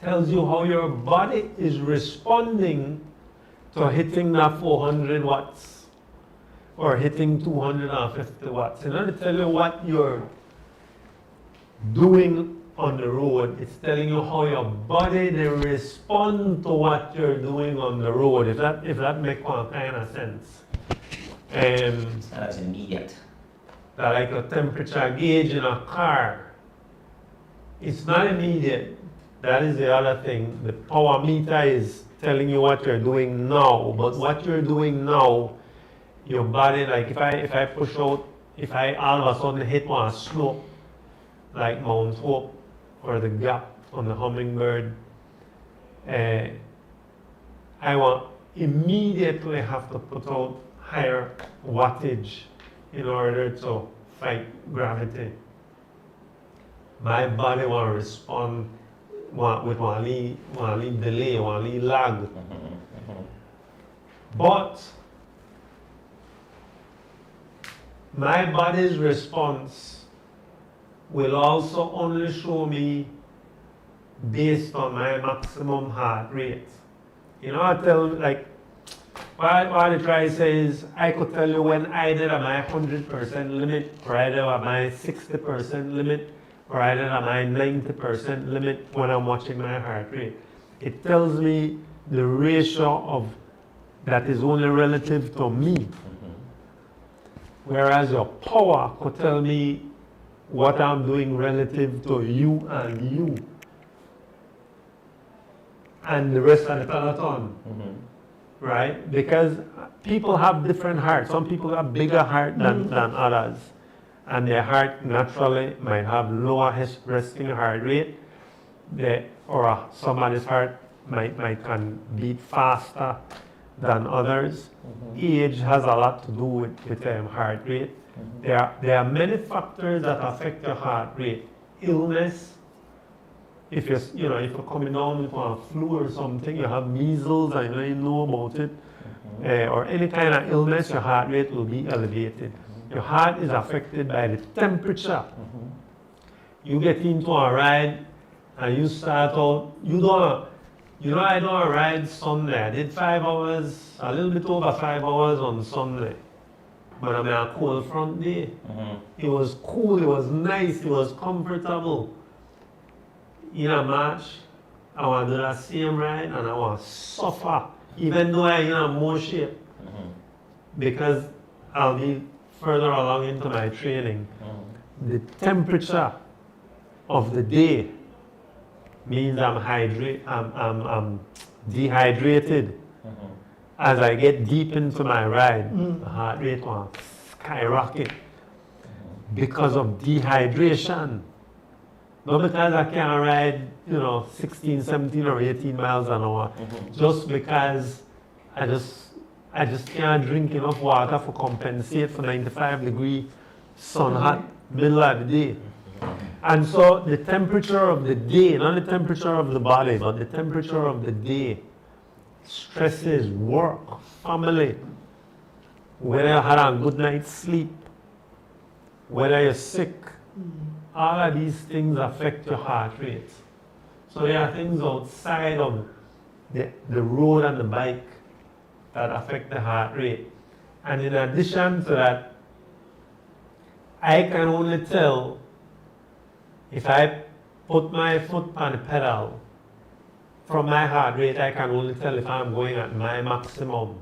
tells you how your body is responding to hitting that 400 watts or hitting 250 watts. In order to tell you what you're doing on the road, it's telling you how your body they respond to what you're doing on the road. If that makes one kind of sense. It's not as immediate. That like a temperature gauge in a car. It's not immediate. That is the other thing. The power meter is telling you what you're doing now, but what you're doing now, your body, like if I push out, if I all of a sudden hit one slope, like Mount Hope or the Gap on the Hummingbird, I will immediately have to put out higher wattage in order to fight gravity. My body will respond with one little delay, one little lag. But my body's response will also only show me based on my maximum heart rate. You know, I tell, like, what I try to say is, I could tell you when I did at my 100% limit, or I did at my 60% limit, or I did at my 90% limit when I'm watching my heart rate. It tells me the ratio of that is only relative to me. Whereas your power could tell me what I'm doing relative to you and you. And the rest of the peloton. Right? Because people have different hearts. Some people have bigger heart than others. And their heart naturally might have lower resting heart rate. Or somebody's heart might can beat faster than others. Age has a lot to do with heart rate. There are many factors that affect your heart rate. Illness. If you're coming down with a flu or something, you have measles and you know about it, or any kind of illness, your heart rate will be elevated. Your heart is affected by the temperature. You get into a ride and you start out, I do a ride Sunday. I did 5 hours, a little bit over 5 hours on Sunday. But I'm in a cold front day. It was cool, it was nice, it was comfortable. In a March, I want to do that same ride and I want to suffer, even though I'm in more shape. Because I'll be further along into my training. The temperature of the day means I'm dehydrated. As I get deep into my ride, the heart rate will skyrocket because of dehydration. Not because I can't ride, 16, 17 or 18 miles an hour. Just because I just can't drink enough water to compensate for 95-degree sun hot middle of the day. And so the temperature of the day, not the temperature of the body, but the temperature of the day, stresses, work, family, whether you had a good night's sleep, whether you're sick, all of these things affect your heart rate. So there are things outside of the road and the bike that affect the heart rate. And in addition to that, I can only tell if I put my foot on the pedal. From my heart rate, I can only tell if I'm going at my maximum.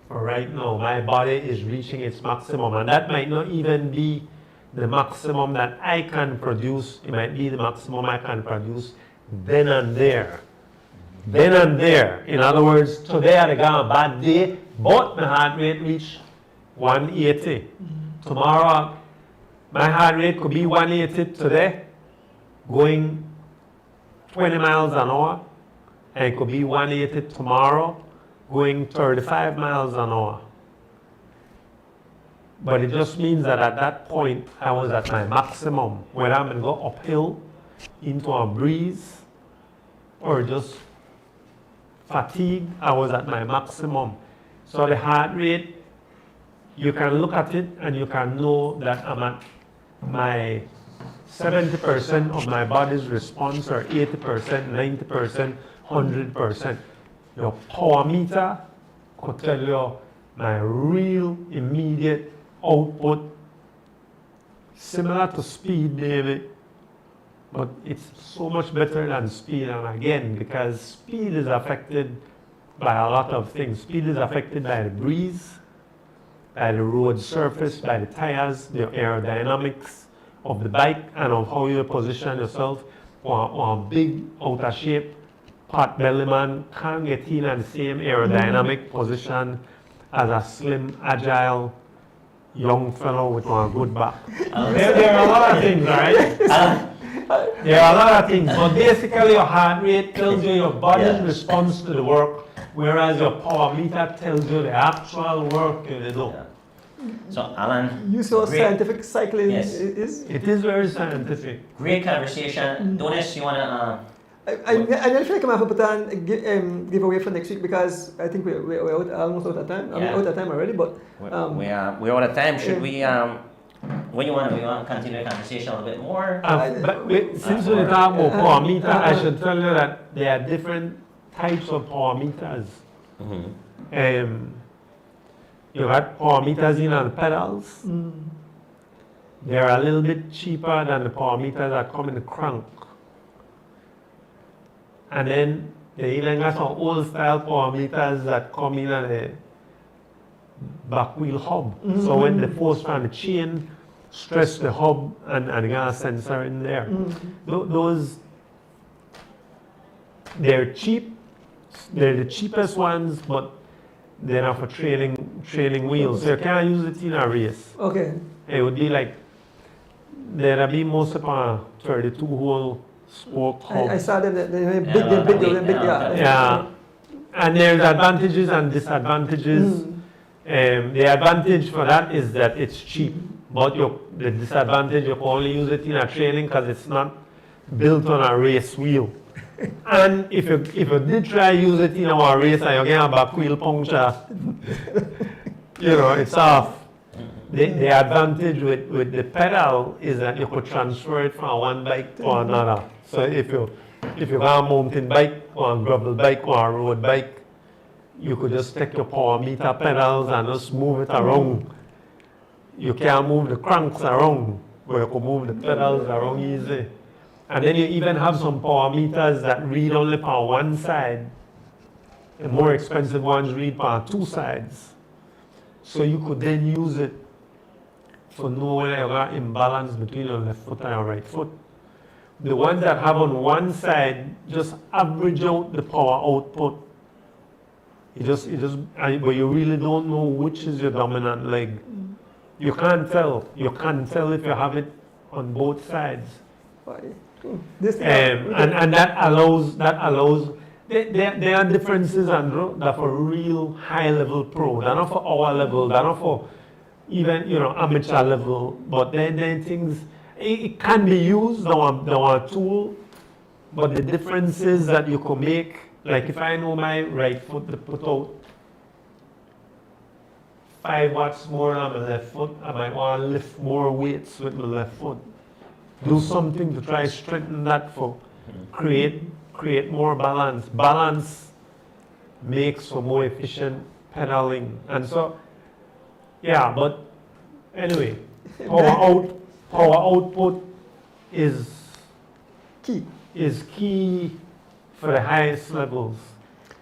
For right now, my body is reaching its maximum, and that might not even be the maximum that I can produce. It might be the maximum I can produce then and there. Then and there. In other words, today I got a bad day, but my heart rate reached 180. Tomorrow, my heart rate could be 180 today, going 20 miles an hour, and it could be 180 tomorrow, going 35 miles an hour. But it just means that at that point, I was at my maximum. Whether I'm going to go uphill into a breeze or just fatigue, I was at my maximum. So the heart rate, you can look at it and you can know that I'm at my 70% of my body's response, or 80%, 90%, 100%. Your power meter could tell you my real immediate output, similar to speed, David, but it's so much better than speed. And again, because speed is affected by a lot of things. Speed is affected by the breeze, by the road surface, by the tires, the aerodynamics of the bike, and of how you position yourself. Or a big, out of shape pot belly man can't get in at the same aerodynamic position as a slim, agile young fellow with a good back. There are a lot of things, right? There are a lot of things, but basically your heart rate tells you your body's response to the work, whereas your power meter tells you the actual work you do. Yeah. So Alan, You saw great- scientific cycling Yes. is? It is very scientific. great conversation. Donis, you wanna? I really feel like I'm going to put on a giveaway for next week because I think we're out, almost out of time. I mean, Yeah. out of time already, but We're out of time. Should we? What do you want? We want to continue the conversation a little bit more. Since we talk about power meter, I should tell you that there are different types of power meters. You got power meters in on the pedals. They're a little bit cheaper than the power meters that come in the crank. And then they even got some old style power meters that come in on the back wheel hub. So when the force from the chain stress the hub and you got a sensor in there. Those, they're cheap. They're the cheapest ones, but they're not for trailing wheels. So you can't use it in a race. okay. It would be like, there'd be most of a 32-hole spoke hub. I saw them, they're big, Yeah, they're big, yeah. Yeah, and there's advantages and disadvantages. The advantage for that is that it's cheap, but the disadvantage, you can only use it in a training because it's not built on a race wheel. And if you did try use it in our race and you get a back wheel puncture, it's off. The advantage with the pedal is that you could transfer it from one bike to another. So if you got a mountain bike or a gravel bike or a road bike, you could just take your power meter pedals and just move it around. You can't move the cranks around, but you can move the pedals around easy. And then you even have some power meters that read only for one side. The more expensive ones read for two sides. So you could then use it for knowing you got imbalance between your left foot and your right foot. The ones that have on one side just average out the power output. But you really don't know which is your dominant leg. You can't tell. You can't tell if you have it on both sides. This thing, And that allows there are differences and that for real high level pro. They're not for our level, they're not for even amateur level, but then things it can be used now a tool, but the difference is that you can make, like if I know my right foot to put out 5 watts more on my left foot, I might want to lift more weights with my left foot. Do something to try strengthen that for create more balance. Balance makes for more efficient pedaling. And so, yeah, but anyway, power output is key for the highest levels.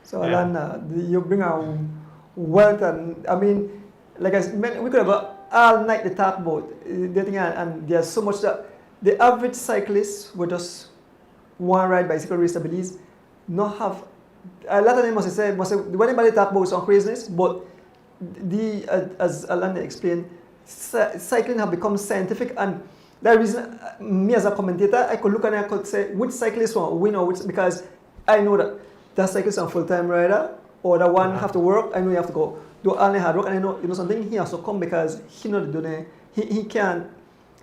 So Alan, you bring a wealth, and I mean, like I said, we could have all night to talk about the thing, and there's so much that the average cyclist would just one ride bicycle race, I believe, not have a lot of them must say when anybody talk about some craziness, but as Alan explained, cycling have become scientific, and that reason me as a commentator I could look and I could say which cyclist will win or which, because I know that cyclist is a full-time rider or the one have to work. I know you have to go do all the hard work, and I know something he has to come because he know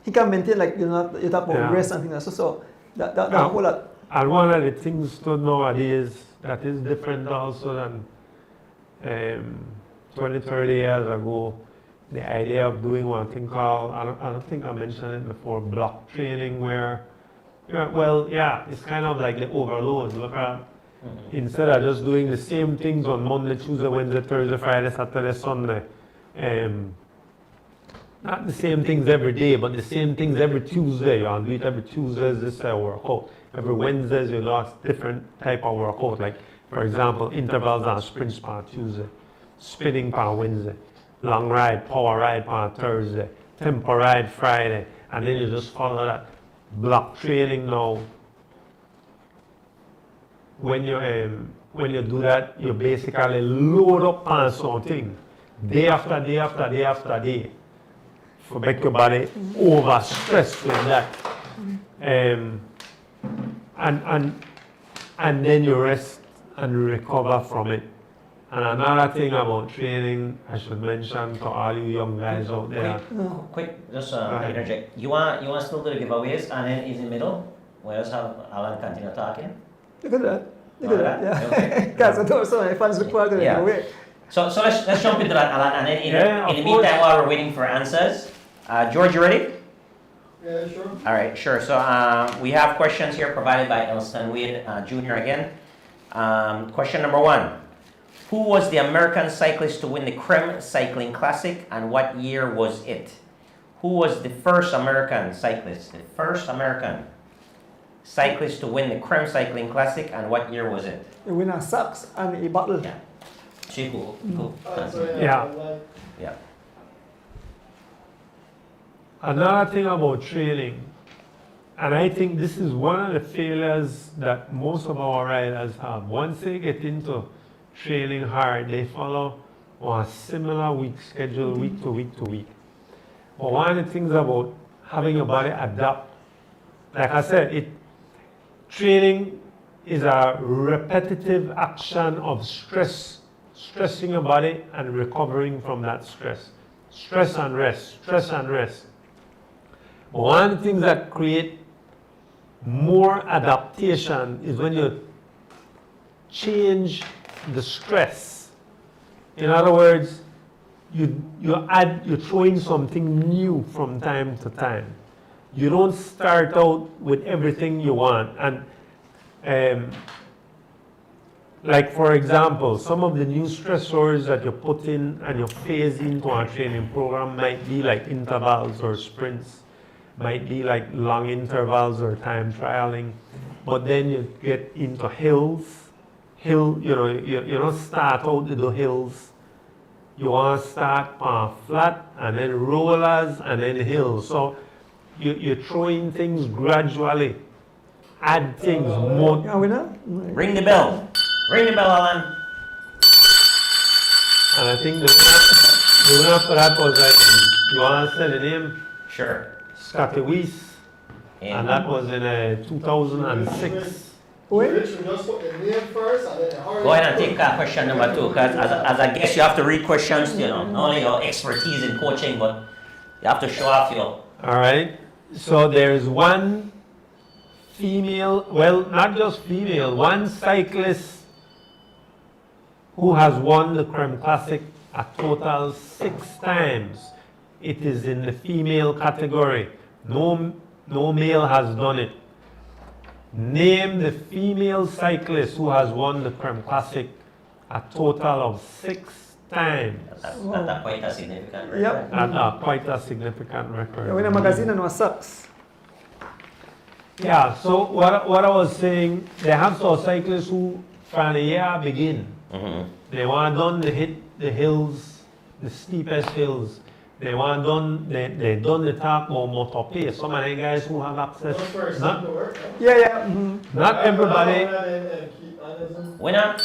he can maintain, like you talk about rest and things like that. So that whole lot. And one of the things to nowadays that is different also than 20, 30 years ago the idea of doing one thing called, I don't think I mentioned it before, block training where, it's kind of like the overload. Look at, instead of just doing the same things on Monday, Tuesday, Wednesday, Thursday, Friday, Saturday, Sunday, not the same things every day, but the same things every Tuesday. I'll do it every Tuesday, this workout. Every Wednesdays, you do a different type of workout. Like, for example, intervals and sprints on Tuesday, spinning on Wednesday, long ride, power ride on Thursday, tempo ride Friday, and then you just follow that. Block training now. When you do that, you basically load up on something day after day after day after day. For make your body overstressed with that, and then you rest and recover from it. And another thing about training, I should mention to all you young guys out there. Quick, just ahead. interject. You want still do the giveaways and then in the middle, we'll just have Alan continue talking. Look at that. Look at that. Yeah. Okay. Guys, I thought so. My fans look forward to it. Yeah. Away. So let's jump into that, Alan, and then in of the course. meantime, while we're waiting for answers, George, you ready? Yeah, sure. All right, sure. So we have questions here provided by Elston Wade Jr. again. Question number 1. Who was the American cyclist to win the Creme Cycling Classic and what year was it? Who was the first American cyclist? The first American cyclist to win the Creme Cycling Classic and what year was it? The winner sucks and a bottle. Yeah. So cool. So Yeah. like, Yeah. Another thing about training, and I think this is one of the failures that most of our riders have. Once they get into training hard, they follow on a similar week schedule, week to week to week. But one of the things about having your body adapt, like I said, training is a repetitive action of stressing your body and recovering from that stress. Stress and rest, stress and rest. But one of the things that create more adaptation is when you change the stress. In other words, you throw in something new from time to time. You don't start out with everything you want. And like for example, some of the new stressors that you put in and you phase into a training program might be like intervals or sprints, might be like long intervals or time trialing. But then you get into hills. You don't start out to do hills. You want to start on flat and then rollers and then hills. So you throw in things gradually, add things more. Yeah, winner. Ring the bell. Ring the bell, Alan. And I think the winner for that was like, you want to say the name? Sure. Scotty Weiss. And that was in 2006. you Wait. literally just put the name first and then the hurry. Go ahead and take question number 2, because as I guess you have to read questions, not only your expertise in coaching, but you have to show off your. All right. So there's one female, well, not just female, one cyclist who has won the Creme Classic a total 6 times. It is in the female category. No male has done it. Name the female cyclist who has won the Creme Classic a total of 6 times. That's quite a significant record. Yep. And quite a significant record. The winner magazine and was sucks. Yeah, so what I was saying, they have some cyclists who from the year begin, they want done to hit the hills, the steepest hills. They want done, they done the talk about motor pace. Some of the guys who have access, One person not, to work. Yeah, yeah. Mm-hmm. not everybody. Winner?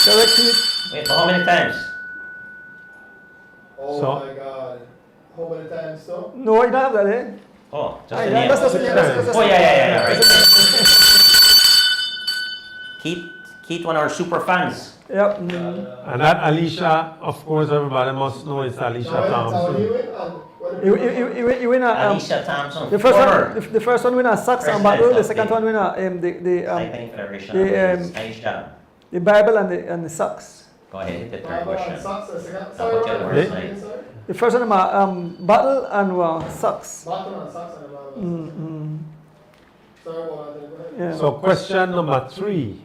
Correct it. Wait, for how many times? Oh So- my God. How many times so? No, you don't have that, eh? Oh, just Aye, the name. that's the name. That's Oh, yeah, right. Right. Keith, one of our super fans. Yep. Mm-hmm. And that Alicia, of course, everybody must know it's Alicia Thompson. You win Alicia Thompson. the first former one. The first one winner sucks and President battle. The of second the one winner Cycling Federation. the, Nice job. the Bible and the sucks. Go ahead, hit the third Barbara and question. socks, the second. Now Sorry, put your Robert, words sorry, like- sorry. The first one battle and socks. Bottom and socks and the bottom. Mm-hmm. Sorry about that, go ahead. Yeah. So question number 3.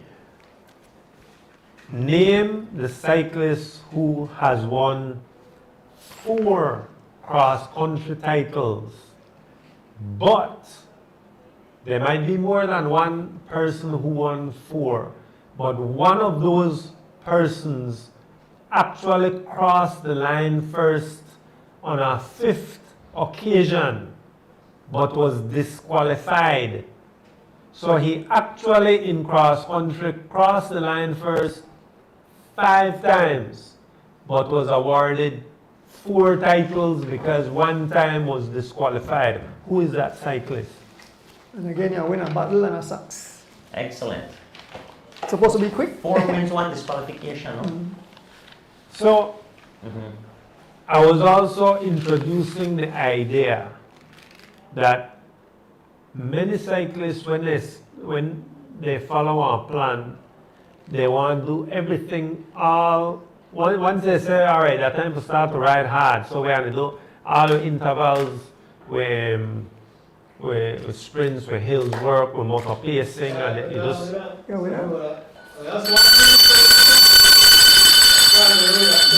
Name the cyclist who has won 4 cross-country titles, but there might be more than one person who won 4, but one of those persons actually crossed the line first on a 5th occasion, but was disqualified. So he actually in cross country crossed the line first 5 times, but was awarded 4 titles because one time was disqualified. Who is that cyclist? And again, you win a battle and a socks. Excellent. Supposed to be quick. 4 wins, 1 disqualification, no? So Mhm. I was also introducing the idea that many cyclists, when they follow a plan, they want to do everything once they say, all right, that time to start to ride hard, so we're going to do all the intervals with sprints, with hills work, with motor pacing, and you just, Yeah, we know.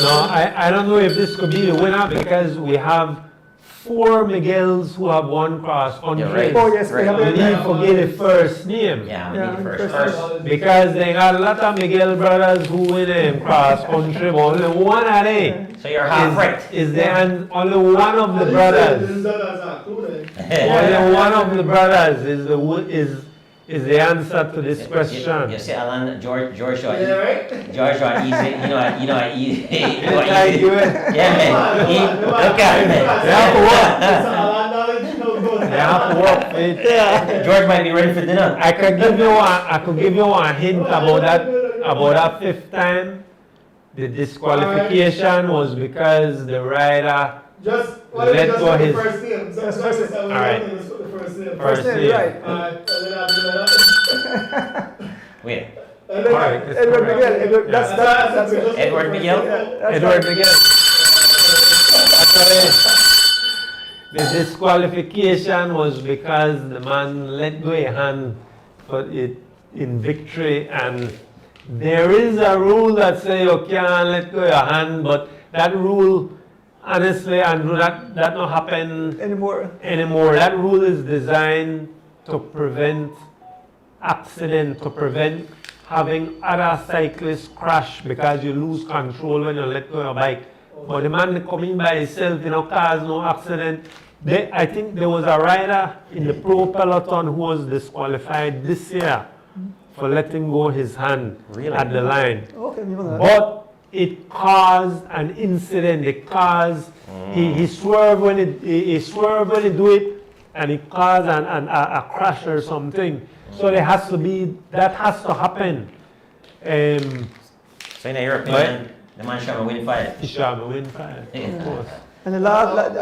no, I don't know if this could be the winner because we have 4 Miguels who have won cross country. You're right. Oh, yes, we Right. have We it. need to forget the first name. Yeah, we Yeah, need the first. first. First. Because they got a lot of Miguel brothers who win in cross country, but only one of them So you're half right. is there, and only one of the brothers, only one of the brothers is the answer to this You question. see, Alan, Joshua, Yeah, right? Joshua, easy, you know, easy. Like you, Yeah, man. Look at you it. have to work for it. George might be ready for dinner. I could give you a hint about that 5th time. The disqualification was because the rider Just, Let just go put the his- first name. Yes, first name. All Alright. Just put the first name. First name, name. right. Alright, and then after that. Wait, And then- Alright, that's Edward correct. Miguel. Edward, Yeah. that's Just it. put the Edward first Miguel? name. That's Edward right. Miguel. Actually, the disqualification was because the man let go a hand for it in victory, and there is a rule that says you can't let go your hand, but that rule, honestly, Andrew, that don't happen Anymore. anymore. That rule is designed to prevent accident, to prevent having other cyclists crash because you lose control when you let go of your bike. But the man coming by himself, cause no accident. I think there was a rider in the pro peloton who was disqualified this year for letting go his hand Really? at the line. Okay, you know that. But it caused an incident. It caused he swerved when he swerved when he do it, and it caused a crash or something. So that has to happen. so in your opinion, the man shall win 5. He shall win 5, of course. And the last,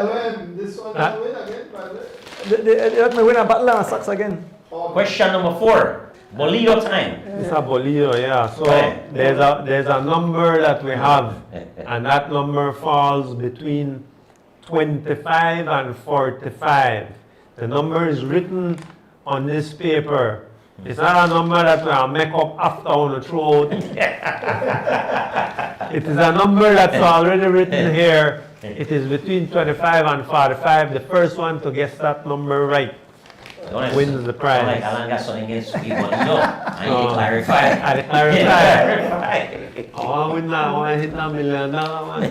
This one Ah. will win again, by the way. let me win a battle and a socks again. Question number 4, Bolito time. It's a Bolito, yeah. So Right. there's a number that we have, and that number falls between 25 and 45. The number is written on this paper. It's not a number that we make up after on the throat. It is a number that's already written here. It is between 25 and 45. The first one to guess that number right wins the prize. Like Alan got something against people. I need to Oh. clarify. I clarify. Clarify. Oh, I win that. I want to hit that $1 million one.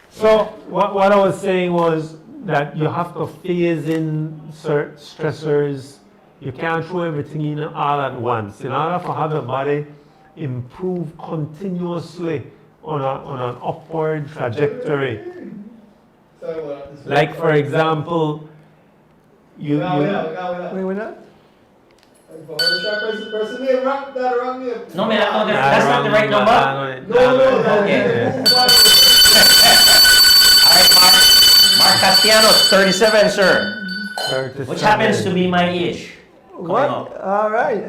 So what I was saying was that you have to phase in certain stressors. You can't throw everything in all at once. In order to have your body improve continuously on an upward trajectory. Sorry about that. Like for example, you We win that? Person name, rock name. No, man, that's not the right number. No. Okay. All right, Mark Castellanos, 37, sir. 37. Which happens to be my age. What? up. All right.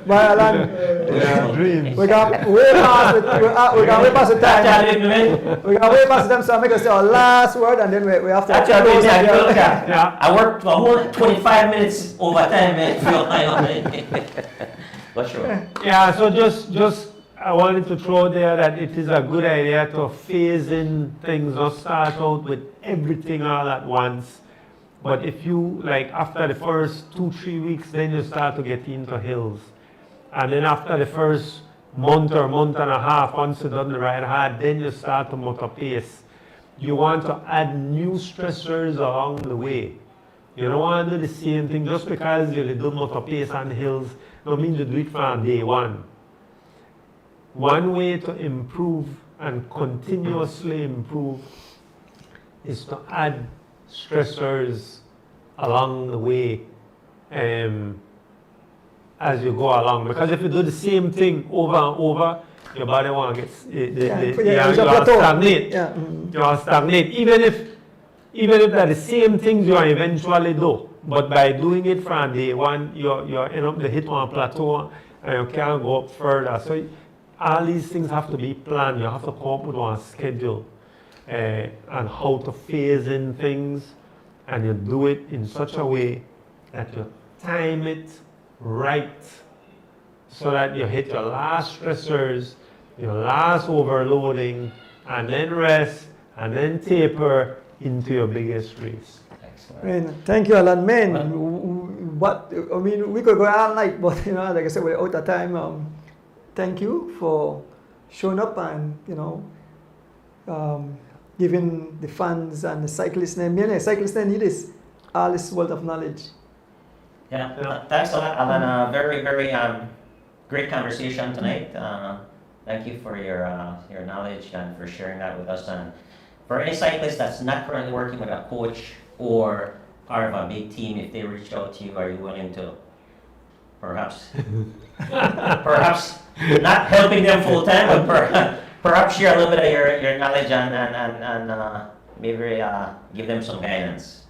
Well, Alan, Yeah, dreams. we got way past the That's time. how it We got way past the time, so I'm going to say our last word, and then we have to That's what close I up look here. at. Yeah. I worked a whole 25 minutes overtime, man. But sure. Yeah, so just I wanted to throw there that it is a good idea to phase in things, not start out with everything all at once. But if you, like after the first 2-3 weeks, then you start to get into hills. And then after the first month or month and a half, once you've done the right hard, then you start to motor pace. You want to add new stressors along the way. You don't want to do the same thing just because you do motor pace on hills. No mean you do it from day one. One way to improve and continuously improve is to add stressors along the way as you go along. Because if you do the same thing over and over, your body won't get It's a you plateau. stagnate. Yeah. You will stagnate. Even if they're the same things you eventually do. But by doing it from day one, you end up to hit on a plateau and you can't go up further. So all these things have to be planned. You have to come up with one schedule and how to phase in things, and you do it in such a way that you time it right so that you hit your last stressors, your last overloading, and then rest, and then taper into your biggest race. Excellent. Man, thank you, Alan. Man, we could go all night, but like I said, we're out of time. Thank you for showing up and giving the fans and the cyclists cyclists need this all this wealth of knowledge. Yeah, thanks a lot, Alan. Very, very great conversation tonight. Thank you for your knowledge and for sharing that with us. And for any cyclist that's not currently working with a coach or part of a big team, if they reach out to you, are you willing to perhaps not helping them full time, but perhaps share a little bit of your knowledge and maybe give them some guidance?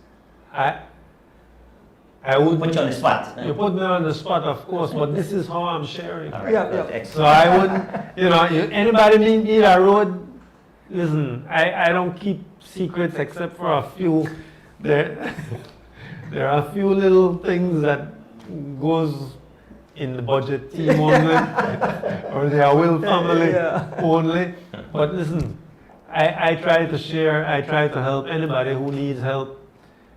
I would Put you on the spot. You put me on the spot, of course, but this is how I'm sharing. All right, Yeah, good. yeah. Excellent. So I wouldn't, anybody need a road? Listen, I don't keep secrets except for a few. There are a few little things that goes in the budget team only, or the Will family Yeah. only. But listen, I try to share, I try to help anybody who needs help.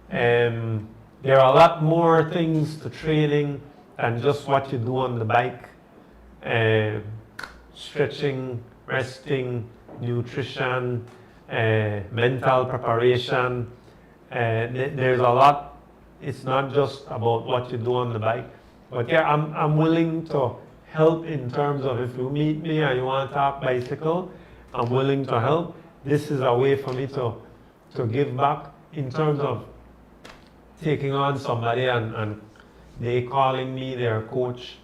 There are a lot more things to training than just what you do on the bike. Stretching, resting, nutrition, mental preparation. There's a lot. It's not just about what you do on the bike. But yeah, I'm willing to help in terms of if you meet me and you want to talk bicycle, I'm willing to help. This is a way for me to give back in terms of taking on somebody and they calling me their coach.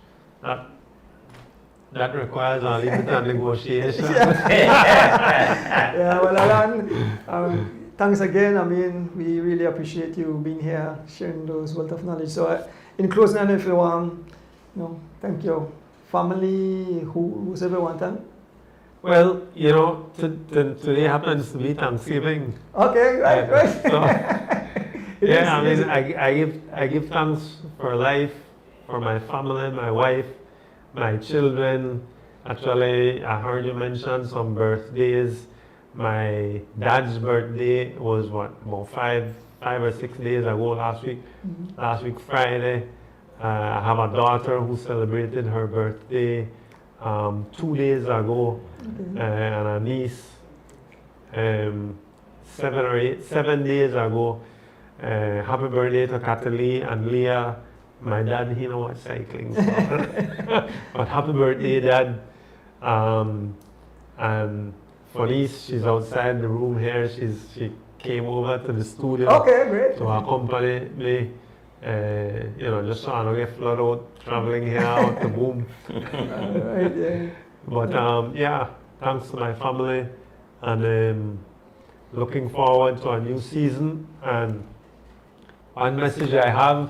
That requires a little bit of negotiation. Yeah, well, Alan, thanks again. We really appreciate you being here, sharing those wealth of knowledge. So, in closing, if you want, thank your family, who's everyone, thank. Well, today happens to be Thanksgiving. Okay, right. So, yeah, I give thanks for life, for my family, my wife, my children. Actually, I heard you mention some birthdays. My dad's birthday was about 5 or 6 days ago last week. Mhm. Last week Friday. I have a daughter who celebrated her birthday 2 days ago, Okay. and a niece 7 days ago. Happy birthday to Catalina and Leah. My dad, he knows cycling. So. But happy birthday, Dad. And Felice, she's outside the room here. She came over to the studio Okay, great. to accompany me. Just so I don't get flooded out traveling here out the boom. Right, yeah. But yeah, thanks to my family, and looking forward to a new season. And one message I have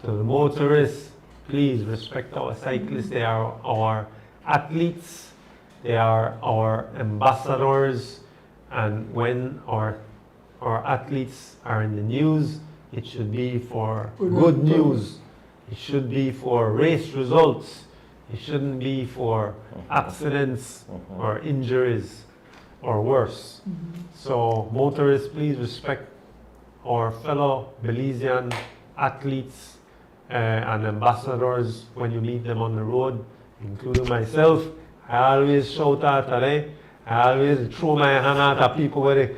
To the motorists, please respect our cyclists. They are our athletes. They are our ambassadors. And when our athletes are in the news, it should be for good news. It should be for race results. It shouldn't be for accidents or injuries or worse. So motorists, please respect our fellow Belizean athletes and ambassadors when you meet them on the road, including myself. I always shout out today. I always throw my hand out at people when they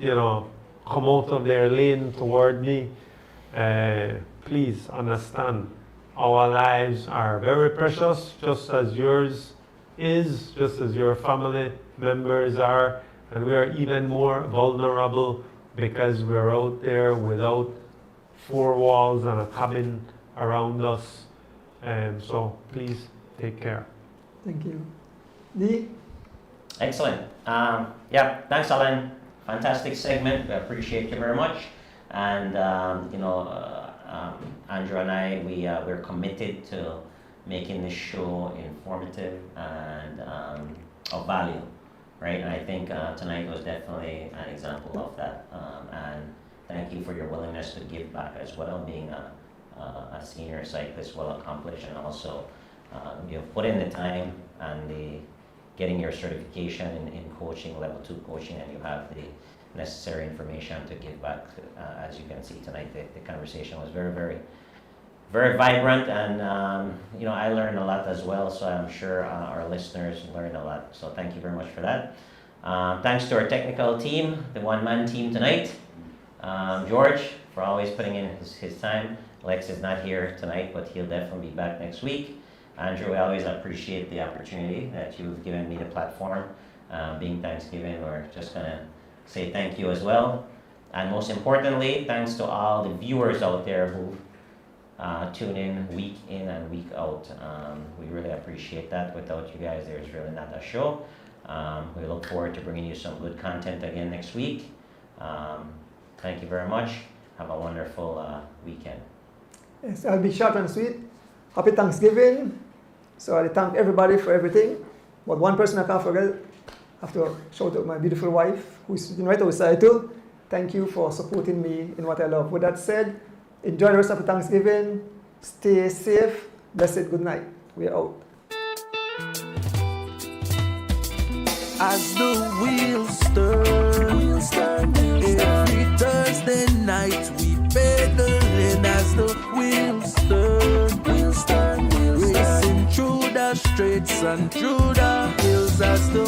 come out of their lane toward me. Please understand, our lives are very precious, just as yours is, just as your family members are, and we are even more vulnerable because we're out there without four walls and a cabin around us. So please take care. Thank you. Dee? Excellent. Yeah, thanks, Alan. Fantastic segment. We appreciate you very much. And Andrew and I, we're committed to making this show informative and of value, right? And I think tonight was definitely an example of that. And thank you for your willingness to give back as well, being a senior cyclist, well accomplished, and also you've put in the time and the getting your certification in coaching, level 2 coaching, and you have the necessary information to give back. As you can see tonight, the conversation was very, very, very vibrant, and I learned a lot as well, so I'm sure our listeners learned a lot. So thank you very much for that. Thanks to our technical team, the one-man team tonight. George, for always putting in his time. Lex is not here tonight, but he'll definitely be back next week. Andrew, I always appreciate the opportunity that you've given me the platform. Being Thanksgiving, we're just going to say thank you as well. And most importantly, thanks to all the viewers out there who tune in and week out. We really appreciate that. Without you guys, there's really not a show. We look forward to bringing you some good content again next week. Thank you very much. Have a wonderful weekend. Yes, I'll be short and sweet. Happy Thanksgiving. So I thank everybody for everything. But one person I can't forget, I have to shout out my beautiful wife, who's sitting right outside too. Thank you for supporting me in what I love. With that said, enjoy the rest of the Thanksgiving. Stay safe. Blessed good night. We're out. As the wheels turn, every Thursday night we pedaling. As the wheels turn, racing through the streets and through the hills. As the